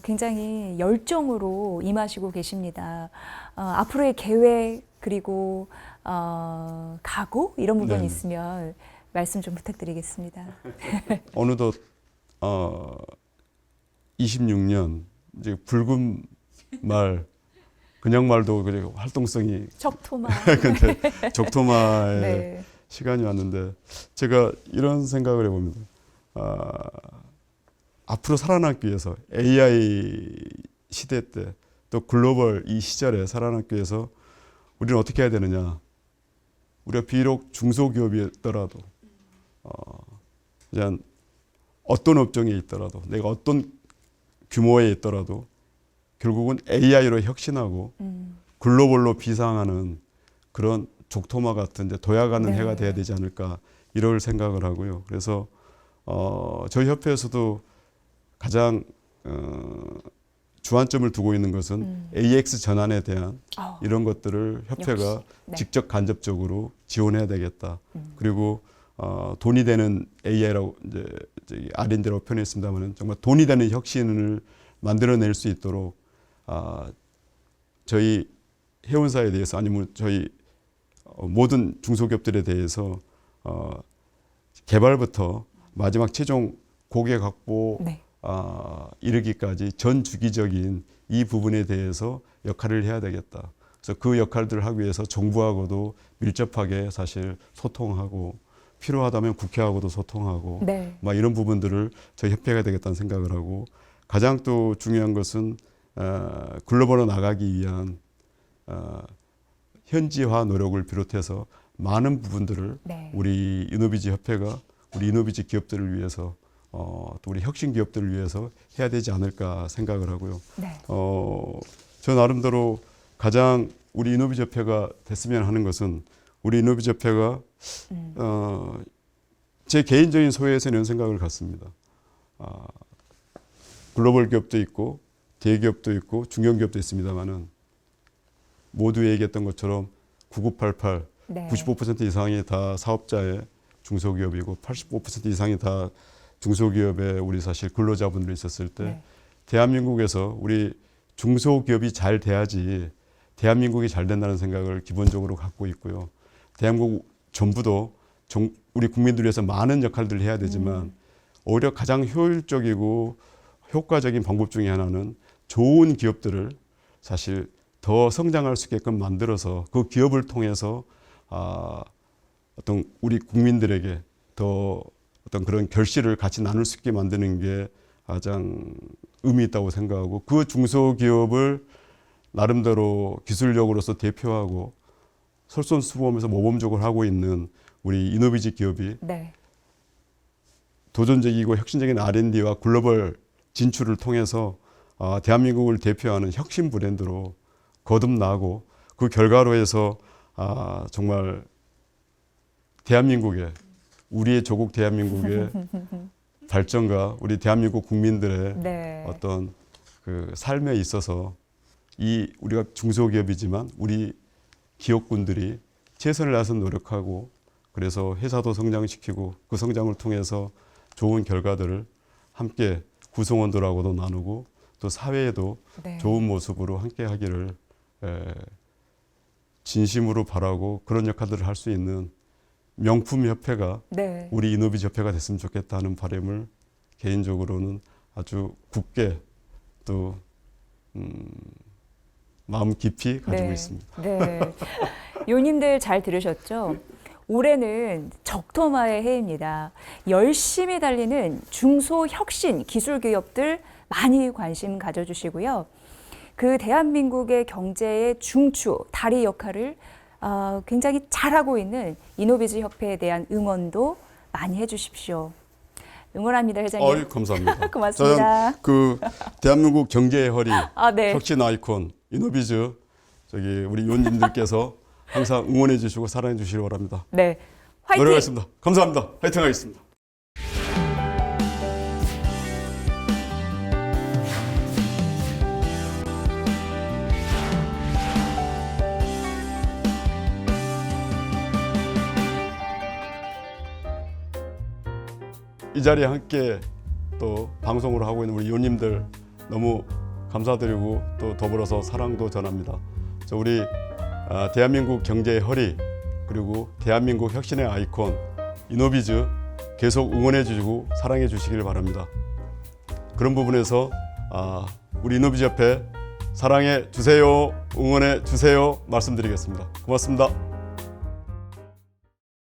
굉장히 열정으로 임하시고 계십니다. 앞으로의 계획 그리고 각오 이런 부분이 네. 있으면 말씀 좀 부탁드리겠습니다. 어느덧 26년 이제 붉은 말 그냥 말도 그래 활동성이 척토마. 근데 적토마의 네. 시간이 왔는데 제가 이런 생각을 해봅니다. 앞으로 살아남기 위해서 AI 시대 때 또 글로벌 이 시절에 살아남기 위해서 우리는 어떻게 해야 되느냐. 우리가 비록 중소기업이었더라도 그냥 어떤 업종에 있더라도 내가 어떤 규모에 있더라도 결국은 AI로 혁신하고 글로벌로 비상하는 그런 족토마 같은 이제 도약하는 네. 해가 돼야 되지 않을까 이럴 생각을 하고요. 그래서 저희 협회에서도 가장 주안점을 두고 있는 것은 AX 전환에 대한 이런 것들을 협회가 역시. 네. 직접 간접적으로 지원해야 되겠다. 그리고 돈이 되는 AI라고 이제 R&D라고 표현했습니다만은 정말 돈이 되는 혁신을 만들어낼 수 있도록 저희 회원사에 대해서 아니면 저희 모든 중소기업들에 대해서 개발부터 마지막 최종 고객 확보 네. 이르기까지 전 주기적인 이 부분에 대해서 역할을 해야 되겠다. 그래서 그 역할들을 하기 위해서 정부하고도 밀접하게 사실 소통하고 필요하다면 국회하고도 소통하고 네. 막 이런 부분들을 저희 협회가 되겠다는 생각을 하고 가장 또 중요한 것은 글로벌로 나가기 위한 현지화 노력을 비롯해서 많은 부분들을 네. 우리 이노비지 협회가 우리 이노비지 기업들을 위해서 또 우리 혁신 기업들을 위해서 해야 되지 않을까 생각을 하고요. 네. 저 나름대로 가장 우리 이노비지 협회가 됐으면 하는 것은 우리 이노비지 협회가 제 개인적인 소회에서 이런 생각을 갖습니다. 글로벌 기업도 있고 대기업도 있고 중견기업도 있습니다만은 모두 얘기했던 것처럼 9988 네. 95% 이상이 다 사업자의 중소기업이고 85% 이상이 다 중소기업에 우리 사실 근로자분들이 있었을 때 네. 대한민국에서 우리 중소기업이 잘 돼야지 대한민국이 잘 된다는 생각을 기본적으로 갖고 있고요. 대한민국 정부도 우리 국민들 위해서 많은 역할들을 해야 되지만 오히려 가장 효율적이고 효과적인 방법 중에 하나는 좋은 기업들을 사실 더 성장할 수 있게끔 만들어서 그 기업을 통해서 어떤 우리 국민들에게 더 어떤 그런 결실을 같이 나눌 수 있게 만드는 게 가장 의미 있다고 생각하고 그 중소기업을 나름대로 기술력으로서 대표하고 솔선수범해서 모범적으로 하고 있는 우리 이노비즈 기업이 네. 도전적이고 혁신적인 R&D와 글로벌 진출을 통해서 대한민국을 대표하는 혁신 브랜드로 거듭나고 그 결과로 해서 정말 대한민국의 우리의 조국 대한민국의 발전과 우리 대한민국 국민들의 네. 어떤 그 삶에 있어서 이 우리가 중소기업이지만 우리 기업군들이 최선을 다해서 노력하고 그래서 회사도 성장시키고 그 성장을 통해서 좋은 결과들을 함께 구성원들하고도 나누고 또 사회에도 네. 좋은 모습으로 함께 하기를 진심으로 바라고 그런 역할들을 할 수 있는 명품 협회가 네. 우리 이노비즈 협회가 됐으면 좋겠다는 바람을 개인적으로는 아주 굳게 또 마음 깊이 가지고 네. 있습니다. 네. 요님들 잘 들으셨죠? 올해는 적토마의 해입니다. 열심히 달리는 중소혁신 기술기업들 많이 관심 가져주시고요. 그 대한민국의 경제의 중추, 다리 역할을 굉장히 잘하고 있는 이노비즈 협회에 대한 응원도 많이 해주십시오. 응원합니다, 회장님. 감사합니다. 고맙습니다. 저는 그 대한민국 경제의 허리, 네. 혁신 아이콘 이노비즈 우리 위원님들께서 항상 응원해 주시고 사랑해 주시기 바랍니다. 네, 화이팅! 노력하겠습니다. 감사합니다. 화이팅 하겠습니다. 이 자리에 함께 또 방송을 하고 있는 우리 위원님들 너무 감사드리고 또 더불어서 사랑도 전합니다. 우리 대한민국 경제의 허리 그리고 대한민국 혁신의 아이콘 이노비즈 계속 응원해 주시고 사랑해 주시길 바랍니다. 그런 부분에서 우리 이노비즈 협회 사랑해 주세요, 응원해 주세요 말씀드리겠습니다. 고맙습니다.